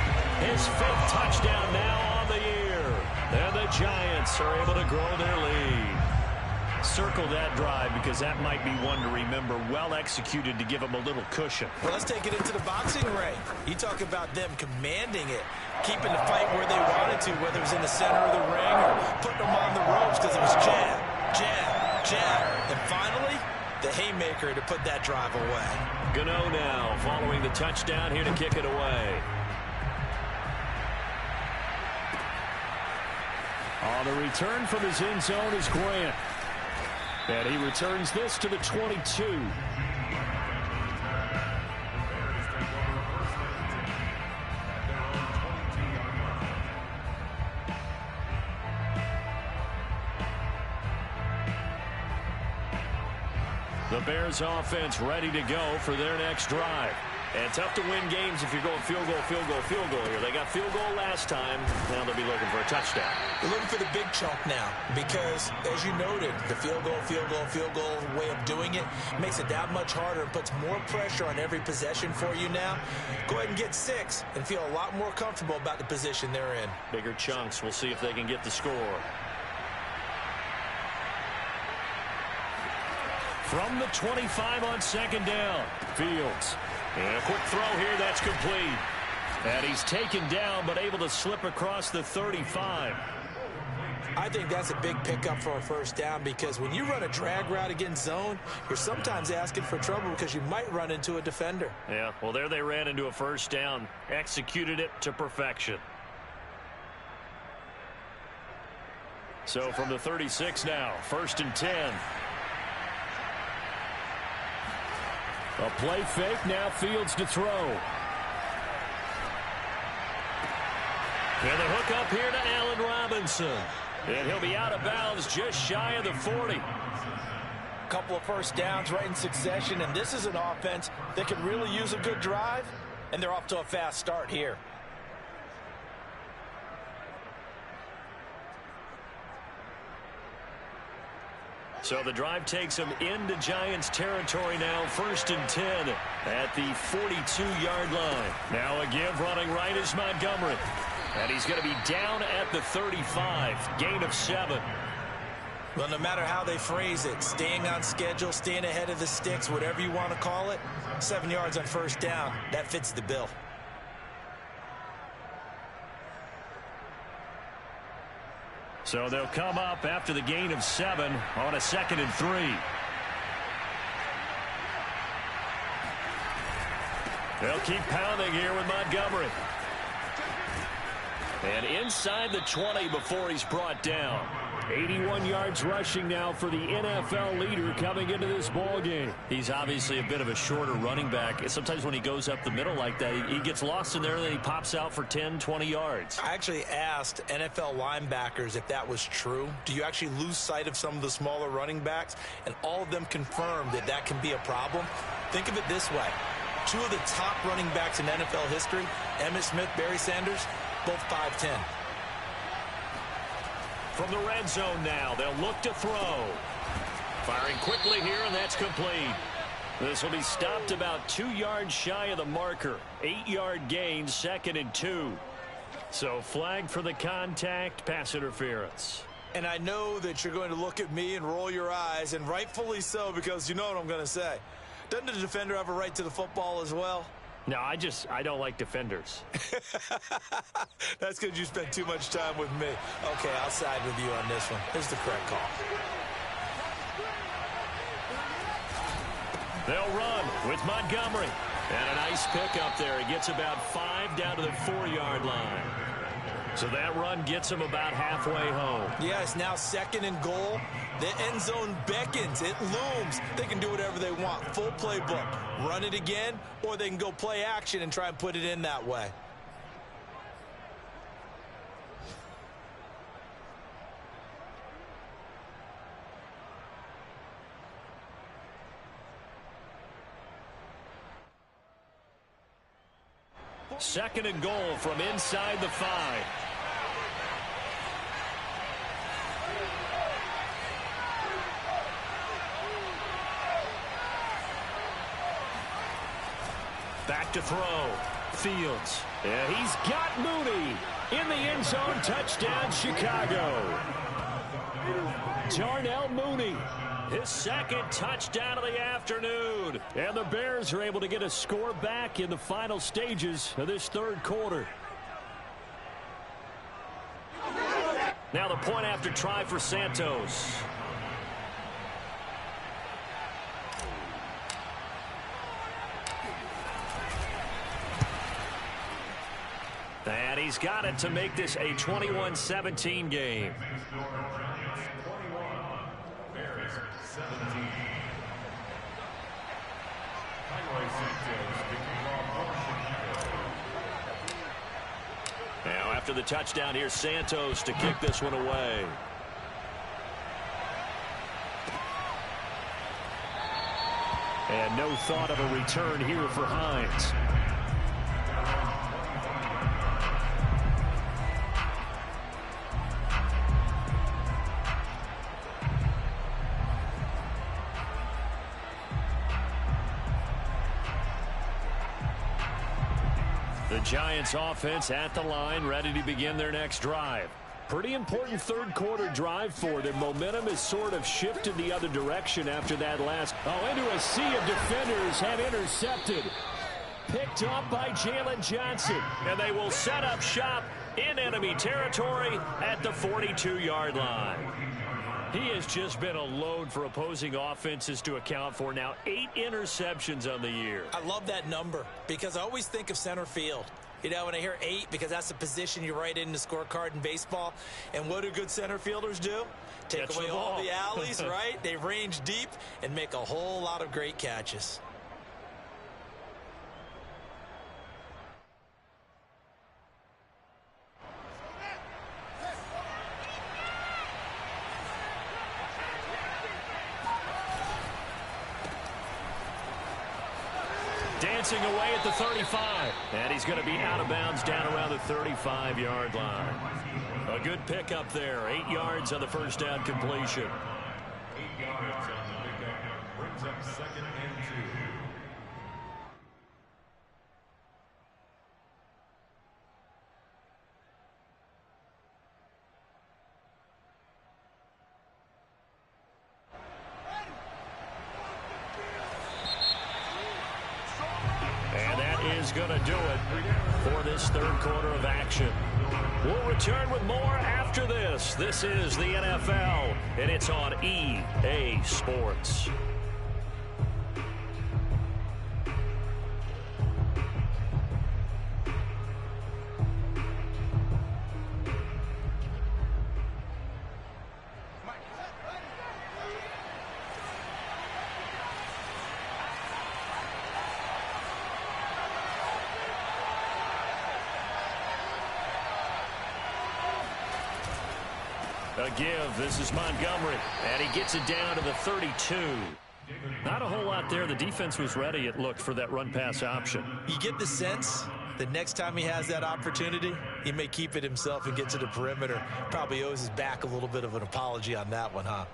His 5th touchdown now on the year. And the Giants are able to grow their lead. Circle that drive, because that might be one to remember. Well executed to give them a little cushion. Well, let's take it into the boxing ring. You talk about them commanding it, keeping the fight where they wanted to, whether it was in the center of the ring or putting them on the ropes, because it was jab, jab, jab. And finally, the haymaker to put that drive away. Gano now following the touchdown, here to kick it away. On the return from his end zone is Grant. And he returns this to the 22. The Bears offense ready to go for their next drive. And tough to win games if you're going field goal, field goal, field goal here. They got field goal last time. Now they'll be looking for a touchdown. They're looking for the big chunk now because, as you noted, the field goal way of doing it makes it that much harder and puts more pressure on every possession for you now. Go ahead and get 6 and feel a lot more comfortable about the position they're in. Bigger chunks. We'll see if they can get the score. From the 25 on second down, Fields. And a quick throw here, that's complete. And he's taken down, but able to slip across the 35. I think that's a big pickup for a first down, because when you run a drag route against zone, you're sometimes asking for trouble because you might run into a defender. Yeah, well, there they ran into a first down. Executed it to perfection. So from the 36 now, 1st and 10. A play fake, now Fields to throw. And the hook up here to Allen Robinson. And he'll be out of bounds just shy of the 40. Couple of first downs right in succession, and this is an offense that could really use a good drive, and they're off to a fast start here. So the drive takes him into Giants territory now, 1st and 10 at the 42-yard line. Now a give running right is Montgomery. And he's going to be down at the 35, gain of 7. Well, no matter how they phrase it, staying on schedule, staying ahead of the sticks, whatever you want to call it, 7 yards on first down, that fits the bill. So they'll come up after the gain of 7 on a 2nd and 3. They'll keep pounding here with Montgomery. And inside the 20 before he's brought down. 81 yards rushing now for the NFL leader coming into this ball game. He's obviously a bit of a shorter running back. Sometimes when he goes up the middle like that, he gets lost in there, and then he pops out for 10, 20 yards. I actually asked NFL linebackers if that was true. Do you actually lose sight of some of the smaller running backs? And all of them confirmed that that can be a problem. Think of it this way. Two of the top running backs in NFL history, Emmitt Smith, Barry Sanders, both 5'10". From the red zone now, they'll look to throw. Firing quickly here, and that's complete. This will be stopped about 2 yards shy of the marker. 8-yard gain, 2nd and 2. So flag for the contact, pass interference. And I know that you're going to look at me and roll your eyes, and rightfully so, because you know what I'm going to say. Doesn't the defender have a right to the football as well? No, I don't like defenders. That's because you spent too much time with me. Okay, I'll side with you on this one. Here's the correct call. They'll run with Montgomery. And a nice pickup there. He gets about 5 down to the 4-yard line. So that run gets him about halfway home. Yeah, it's now 2nd and goal. The end zone beckons. It looms. They can do whatever they want. Full playbook. Run it again, or they can go play action and try and put it in that way. Second and goal from inside the 5. Back to throw. Fields. Yeah, he's got Mooney in the end zone. Touchdown, Chicago. Darnell Mooney. His 2nd touchdown of the afternoon. And the Bears are able to get a score back in the final stages of this 3rd quarter. Now the point after try for Santos. And he's got it to make this a 21-17 game. Now after the touchdown, here's Santos to kick this one away. And no thought of a return here for Hines. The Giants offense at the line, ready to begin their next drive. Pretty important 3rd quarter drive for them. Momentum has sort of shifted the other direction after that last. Oh, into a sea of defenders have intercepted. Picked up by Jalen Johnson. And they will set up shop in enemy territory at the 42-yard line. He has just been a load for opposing offenses to account for. Now 8 interceptions on the year. I love that number because I always think of center field. You know, when I hear 8, because that's the position you write in the scorecard in baseball. And what do good center fielders do? Take away all the alleys, right? They range deep and make a whole lot of great catches. Dancing away at the 35. And he's going to be out of bounds down around the 35-yard line. A good pickup there. 8 yards on the first down completion. 8 yards on the pickup. Brings up 2nd and 2. Going to do it for this 3rd quarter of action. We'll return with more after this. This is the NFL, and it's on EA Sports. A give. This is Montgomery. And he gets it down to the 32. Not a whole lot there. The defense was ready, it looked, for that run-pass option. You get the sense that next time he has that opportunity, he may keep it himself and get to the perimeter. Probably owes his back a little bit of an apology on that one, huh?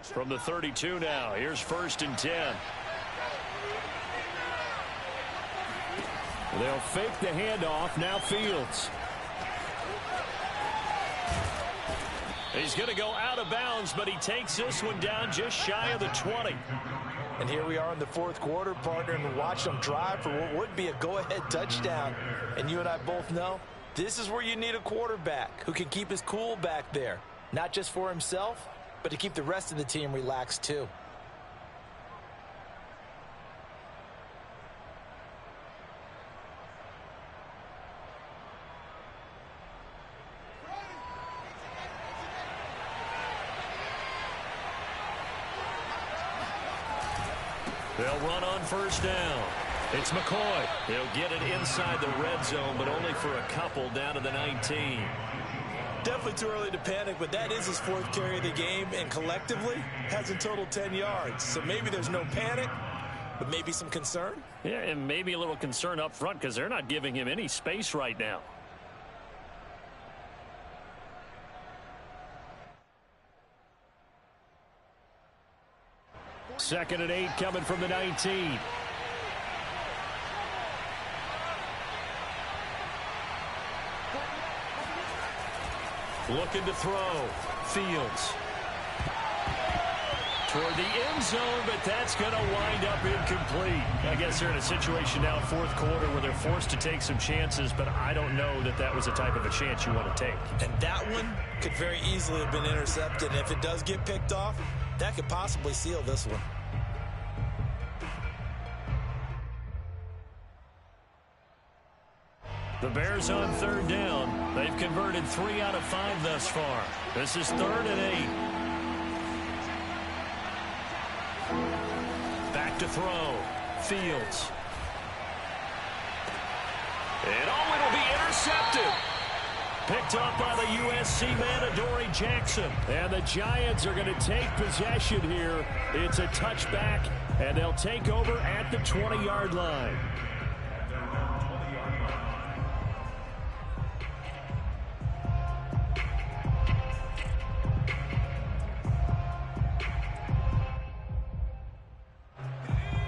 From the 32 now, here's 1st and 10. They'll fake the handoff. Now Fields. He's going to go out of bounds, but he takes this one down just shy of the 20. And here we are in the 4th quarter, partner, and watch them drive for what would be a go-ahead touchdown. And you and I both know this is where you need a quarterback who can keep his cool back there, not just for himself, but to keep the rest of the team relaxed too. They'll run on 1st down. It's McCoy. He'll get it inside the red zone, but only for a couple down to the 19. Definitely too early to panic, but that is his 4th carry of the game, and collectively has in total 10 yards. So maybe there's no panic, but maybe some concern. Yeah, and maybe a little concern up front because they're not giving him any space right now. Second and 8 coming from the 19. Looking to throw. Fields. Toward the end zone, but that's going to wind up incomplete. I guess they're in a situation now, 4th quarter, where they're forced to take some chances, but I don't know that that was the type of a chance you want to take. And that one could very easily have been intercepted. And if it does get picked off, that could possibly seal this one. The Bears on 3rd down. They've converted 3 out of 5 thus far. This is 3rd and 8. Back to throw. Fields. And it'll be intercepted. Picked up by the USC man, Adoree Jackson. And the Giants are going to take possession here. It's a touchback, and they'll take over at the 20-yard line.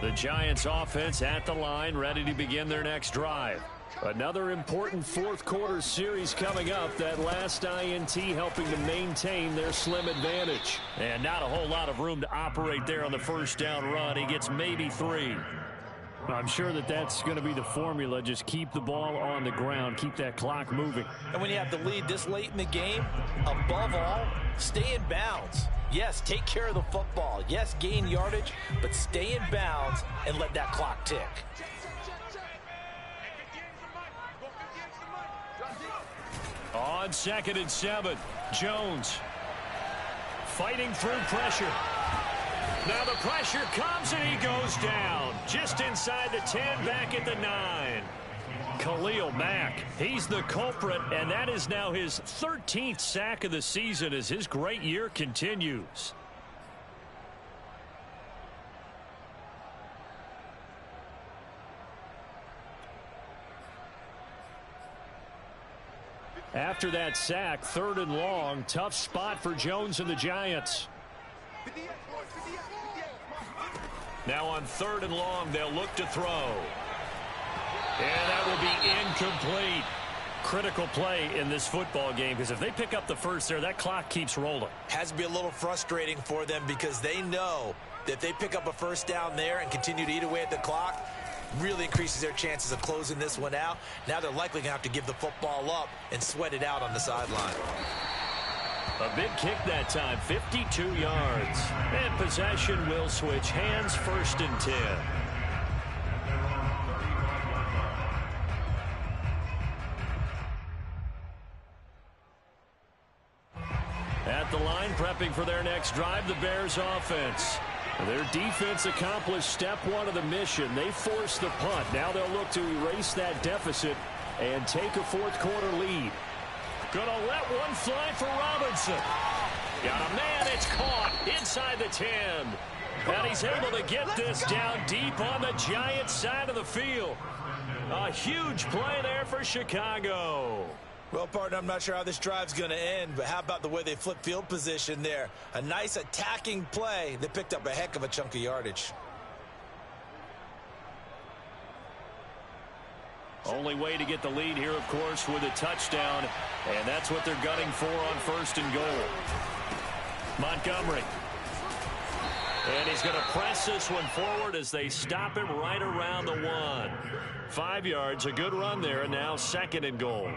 The Giants offense at the line, ready to begin their next drive. Another important 4th quarter series coming up. That last INT helping to maintain their slim advantage. And not a whole lot of room to operate there on the 1st down run. He gets maybe 3. I'm sure that that's going to be the formula. Just keep the ball on the ground. Keep that clock moving. And when you have the lead this late in the game, above all, stay in bounds. Yes, take care of the football. Yes, gain yardage, but stay in bounds and let that clock tick. On 2nd and 7, Jones fighting through pressure. Now the pressure comes and he goes down just inside the 10, back at the 9. Khalil Mack, he's the culprit, and that is now his 13th sack of the season as his great year continues. After that sack, 3rd and long, tough spot for Jones and the Giants. Now on 3rd and long, they'll look to throw. And that will be incomplete. Critical play in this football game, because if they pick up the first there, that clock keeps rolling. Has to be a little frustrating for them because they know that if they pick up a 1st down there and continue to eat away at the clock, really increases their chances of closing this one out. Now they're likely going to have to give the football up and sweat it out on the sideline. A big kick that time, 52 yards. And possession will switch hands, 1st and 10. At the line, prepping for their next drive, the Bears offense. Their defense accomplished step one of the mission. They forced the punt. Now they'll look to erase that deficit and take a fourth-quarter lead. Gonna let one fly for Robinson. Got a man. It's caught inside the 10. And he's able to get this down deep on the Giants' side of the field. A huge play there for Chicago. Well, partner, I'm not sure how this drive's going to end, but how about the way they flip field position there? A nice attacking play that picked up a heck of a chunk of yardage. Only way to get the lead here, of course, with a touchdown, and that's what they're gunning for on first and goal. Montgomery. And he's going to press this one forward as they stop him right around the 1. 5 yards, a good run there, and now second and goal.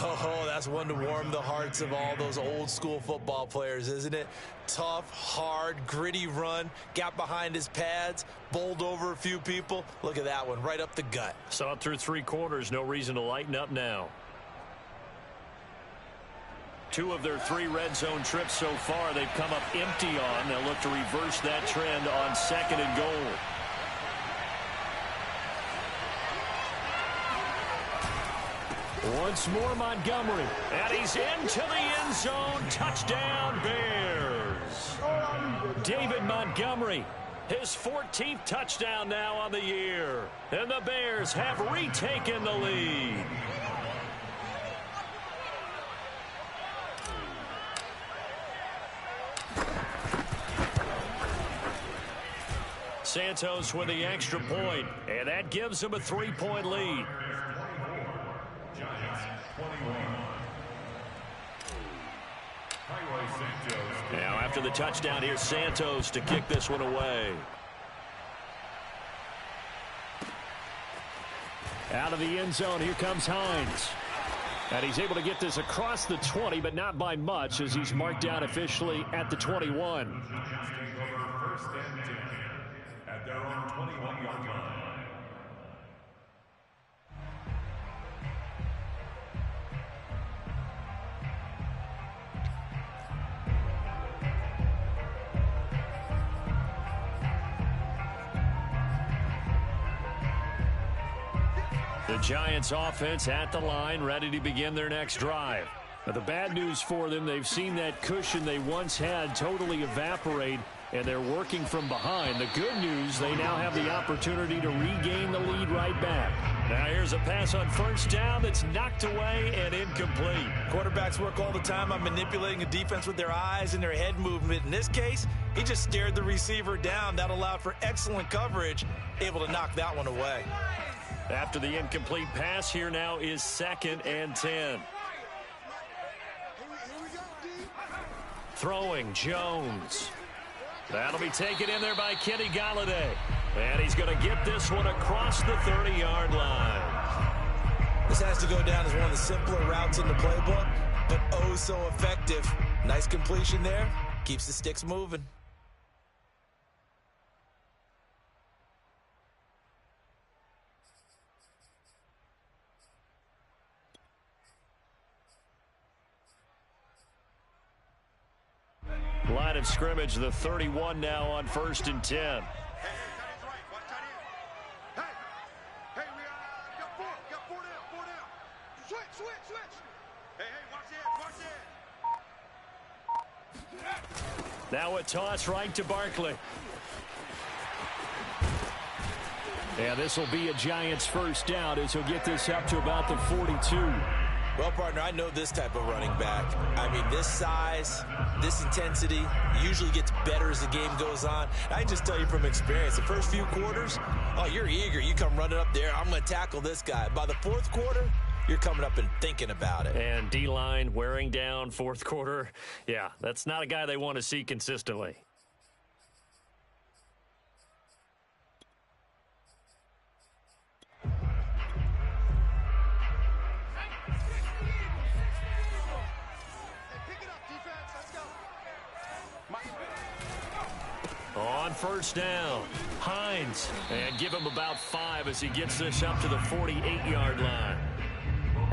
Oh, that's one to warm the hearts of all those old school football players, isn't it? Tough, hard, gritty run, got behind his pads, bowled over a few people. Look at that one, right up the gut. Saw it through 3 quarters, no reason to lighten up now. 2 of their 3 red zone trips so far, they've come up empty on. They'll look to reverse that trend on second and goal. Once more, Montgomery. And he's into the end zone. Touchdown, Bears. David Montgomery, his 14th touchdown now on the year. And the Bears have retaken the lead. Santos with the extra point, and that gives them a 3-point lead. Now after the touchdown, here's Santos to kick this one away. Out of the end zone, here comes Hines. And he's able to get this across the 20, but not by much, as he's marked down officially at the 21. First and 10 at their own 21-yard line. The Giants offense at the line, ready to begin their next drive. Now, the bad news for them, they've seen that cushion they once had totally evaporate, and they're working from behind. The good news, they now have the opportunity to regain the lead right back. Now here's a pass on first down that's knocked away and incomplete. Quarterbacks work all the time on manipulating a defense with their eyes and their head movement. In this case, he just stared the receiver down. That allowed for excellent coverage, able to knock that one away. After the incomplete pass, here now is second and 10. Throwing, Jones. That'll be taken in there by Kenny Golladay. And he's going to get this one across the 30-yard line. This has to go down as one of the simpler routes in the playbook, but oh so effective. Nice completion there. Keeps the sticks moving. Line of scrimmage, the 31 now on first and 10. Now a toss right to Barkley. And this will be a Giants first down as he'll get this up to about the 42. Well, partner, I know this type of running back. I mean, this size, this intensity usually gets better as the game goes on. I can just tell you from experience, the first few quarters, oh, you're eager. You come running up there, I'm going to tackle this guy. By the fourth quarter, you're coming up and thinking about it. And D-line wearing down fourth quarter. Yeah, that's not a guy they want to see consistently. On first down, Hines. And give him about 5 as he gets this up to the 48-yard line.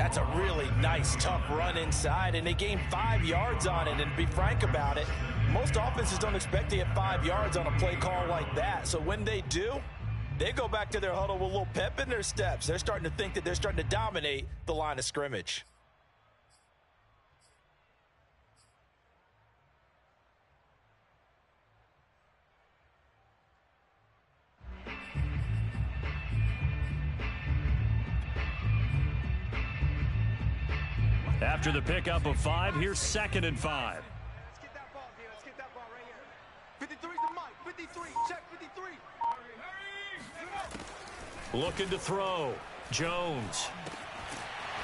That's a really nice, tough run inside, and they gained 5 yards on it. And to be frank about it, most offenses don't expect to get 5 yards on a play call like that. So when they do, they go back to their huddle with a little pep in their steps. They're starting to think that they're starting to dominate the line of scrimmage. After the pickup of 5, here's 2nd and 5. Let's get that ball here. Let's get that ball right here. 53's the mic. 53. Check 53. Looking to throw. Jones.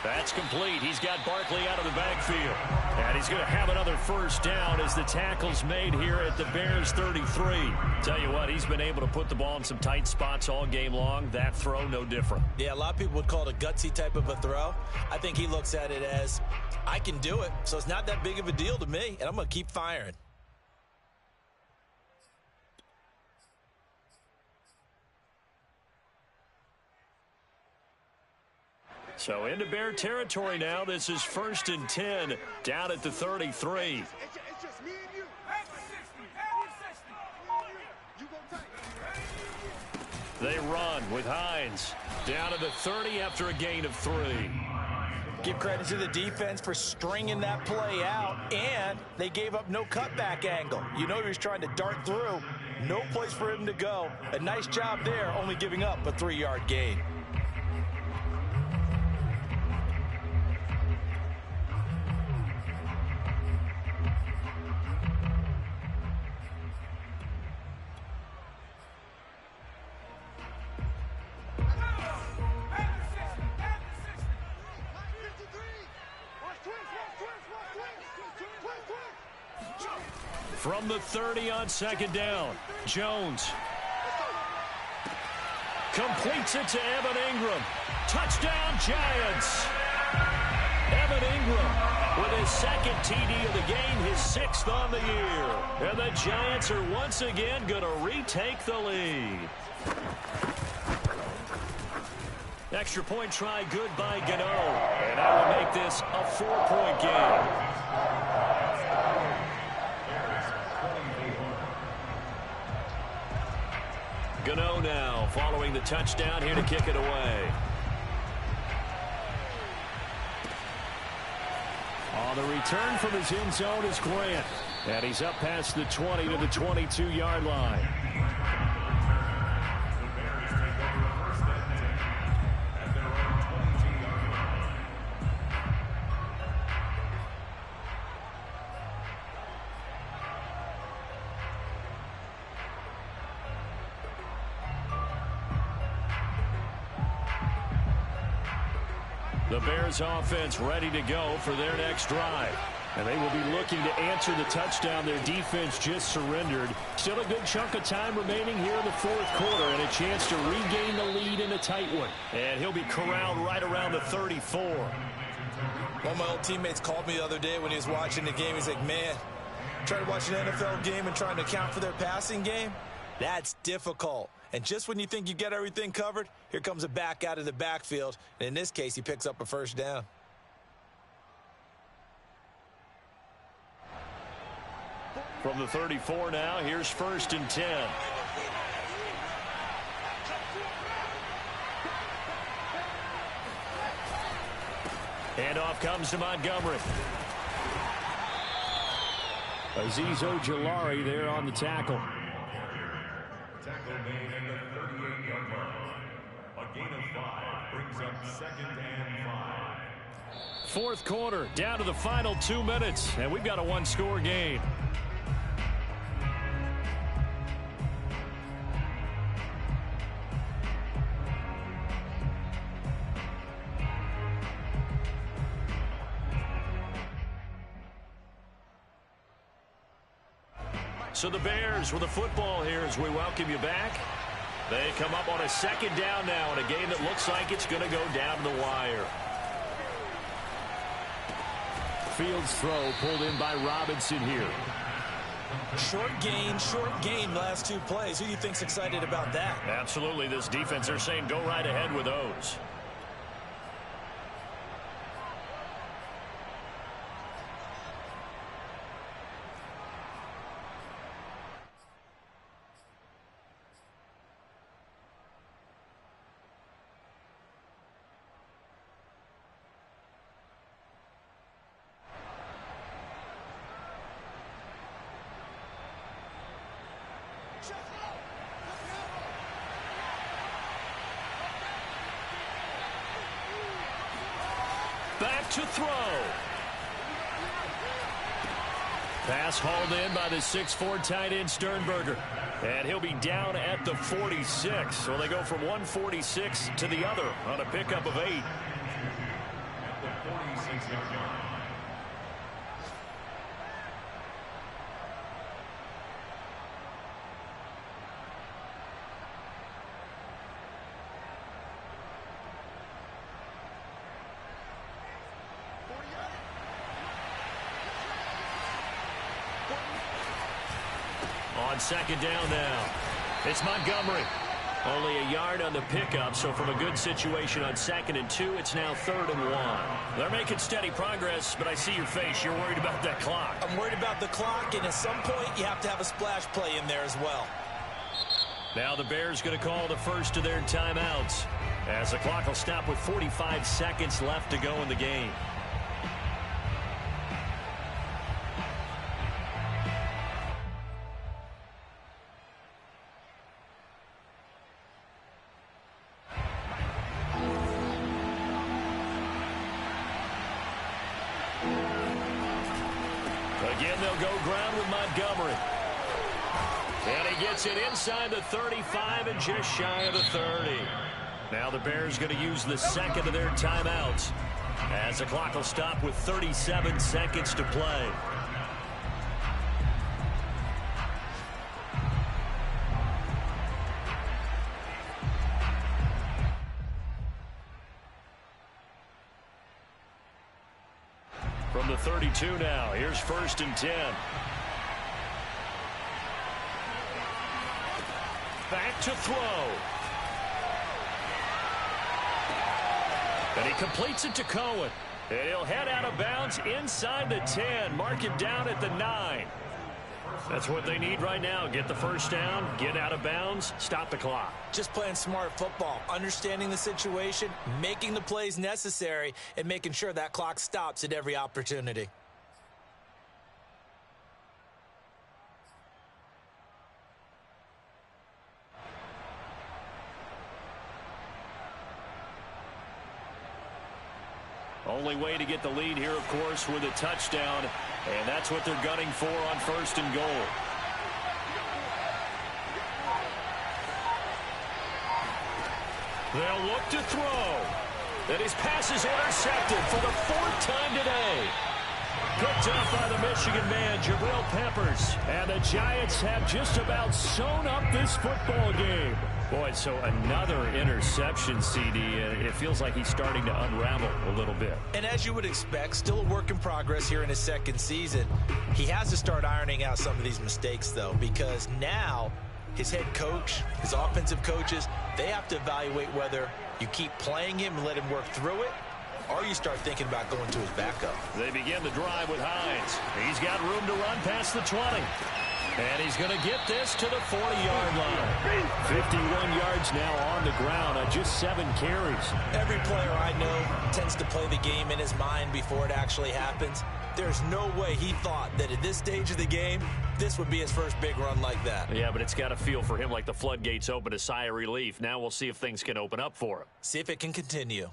That's complete. He's got Barkley out of the backfield. And he's going to have another first down as the tackle's made here at the Bears 33. Tell you what, he's been able to put the ball in some tight spots all game long. That throw, no different. Yeah, a lot of people would call it a gutsy type of a throw. I think he looks at it as, I can do it, so it's not that big of a deal to me, and I'm going to keep firing. So into Bear territory now. This is 1st and 10 down at the 33. It's just me and you. You go tight. They run with Hines. Down to the 30 after a gain of 3. Give credit to the defense for stringing that play out, and they gave up no cutback angle. You know he was trying to dart through. No place for him to go. A nice job there, only giving up a 3-yard gain. From the 30 on 2nd down, Jones completes it to Evan Ingram. Touchdown, Giants. Evan Ingram with his 2nd TD of the game, his 6th on the year. And the Giants are once again going to retake the lead. Extra point try good by Gano. And that will make this a 4-point game. Gano now following the touchdown here to kick it away. On the return from his end zone is Grant. And he's up past the 20 to the 22-yard line. The Bears offense ready to go for their next drive. And they will be looking to answer the touchdown their defense just surrendered. Still a good chunk of time remaining here in the 4th quarter and a chance to regain the lead in a tight one. And he'll be corralled right around the 34. One of my old teammates called me the other day when he was watching the game. He's like, man, trying to watch an NFL game and trying to account for their passing game? That's difficult. And just when you think you get everything covered, here comes a back out of the backfield. And in this case, he picks up a first down. From the 34 now, here's 1st and 10. Handoff comes to Montgomery. Azeez Ojulari there on the tackle. Tackle made at the 38-yard line. A gain of 5 brings up 2nd and 5. 4th quarter, down to the final 2 minutes, and we've got a 1-score game. So the Bears with the football here as we welcome you back. They come up on a 2nd down now in a game that looks like it's going to go down to the wire. Fields throw pulled in by Robinson here. Short gain last 2 plays. Who do you think's excited about that? Absolutely. This defense, they're saying go right ahead with those. back to throw. Pass hauled in by the 6'4" tight end Sternberger. And he'll be down at the 46. So they go from 146 to the other on a pickup of 8. At the 46-yard line. On second down now, it's Montgomery. Only a yard on the pickup, so from a good situation on 2nd and 2, it's now 3rd and 1. They're making steady progress, but I see your face. You're worried about that clock. I'm worried about the clock, and at some point, you have to have a splash play in there as well. Now the Bears going to call the first of their timeouts, as the clock will stop with 45 seconds left to go in the game. Again, they'll go ground with Montgomery. And he gets it inside the 35 and just shy of the 30. Now the Bears going to use the second of their timeouts, as the clock will stop with 37 seconds to play. From the 32 now, here's 1st and 10. Back to throw. And he completes it to Cohen. And he'll head out of bounds inside the 10. Mark him down at the 9. That's what they need right now. Get the first down, get out of bounds, stop the clock. Just playing smart football, understanding the situation, making the plays necessary, and making sure that clock stops at every opportunity. Only way to get the lead here, of course, with a touchdown, and that's what they're gunning for on 1st and goal. They'll look to throw. And his pass is intercepted for the 4th time today. Picked up by the Michigan man, Jabril Peppers. And the Giants have just about sewn up this football game. Boy, so another interception, CD. It feels like he's starting to unravel a little bit. And as you would expect, still a work in progress here in his 2nd season. He has to start ironing out some of these mistakes, though, because now his head coach, his offensive coaches, they have to evaluate whether you keep playing him and let him work through it, or you start thinking about going to his backup. They begin the drive with Hines. He's got room to run past the 20. And he's going to get this to the 40-yard line. 51 yards now on the ground on just 7 carries. Every player I know tends to play the game in his mind before it actually happens. There's no way he thought that at this stage of the game, this would be his first big run like that. Yeah, but it's got to feel for him like the floodgates open, a sigh of relief. Now we'll see if things can open up for him. See if it can continue.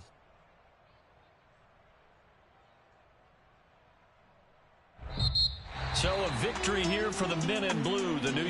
So a victory here for the men in blue. The New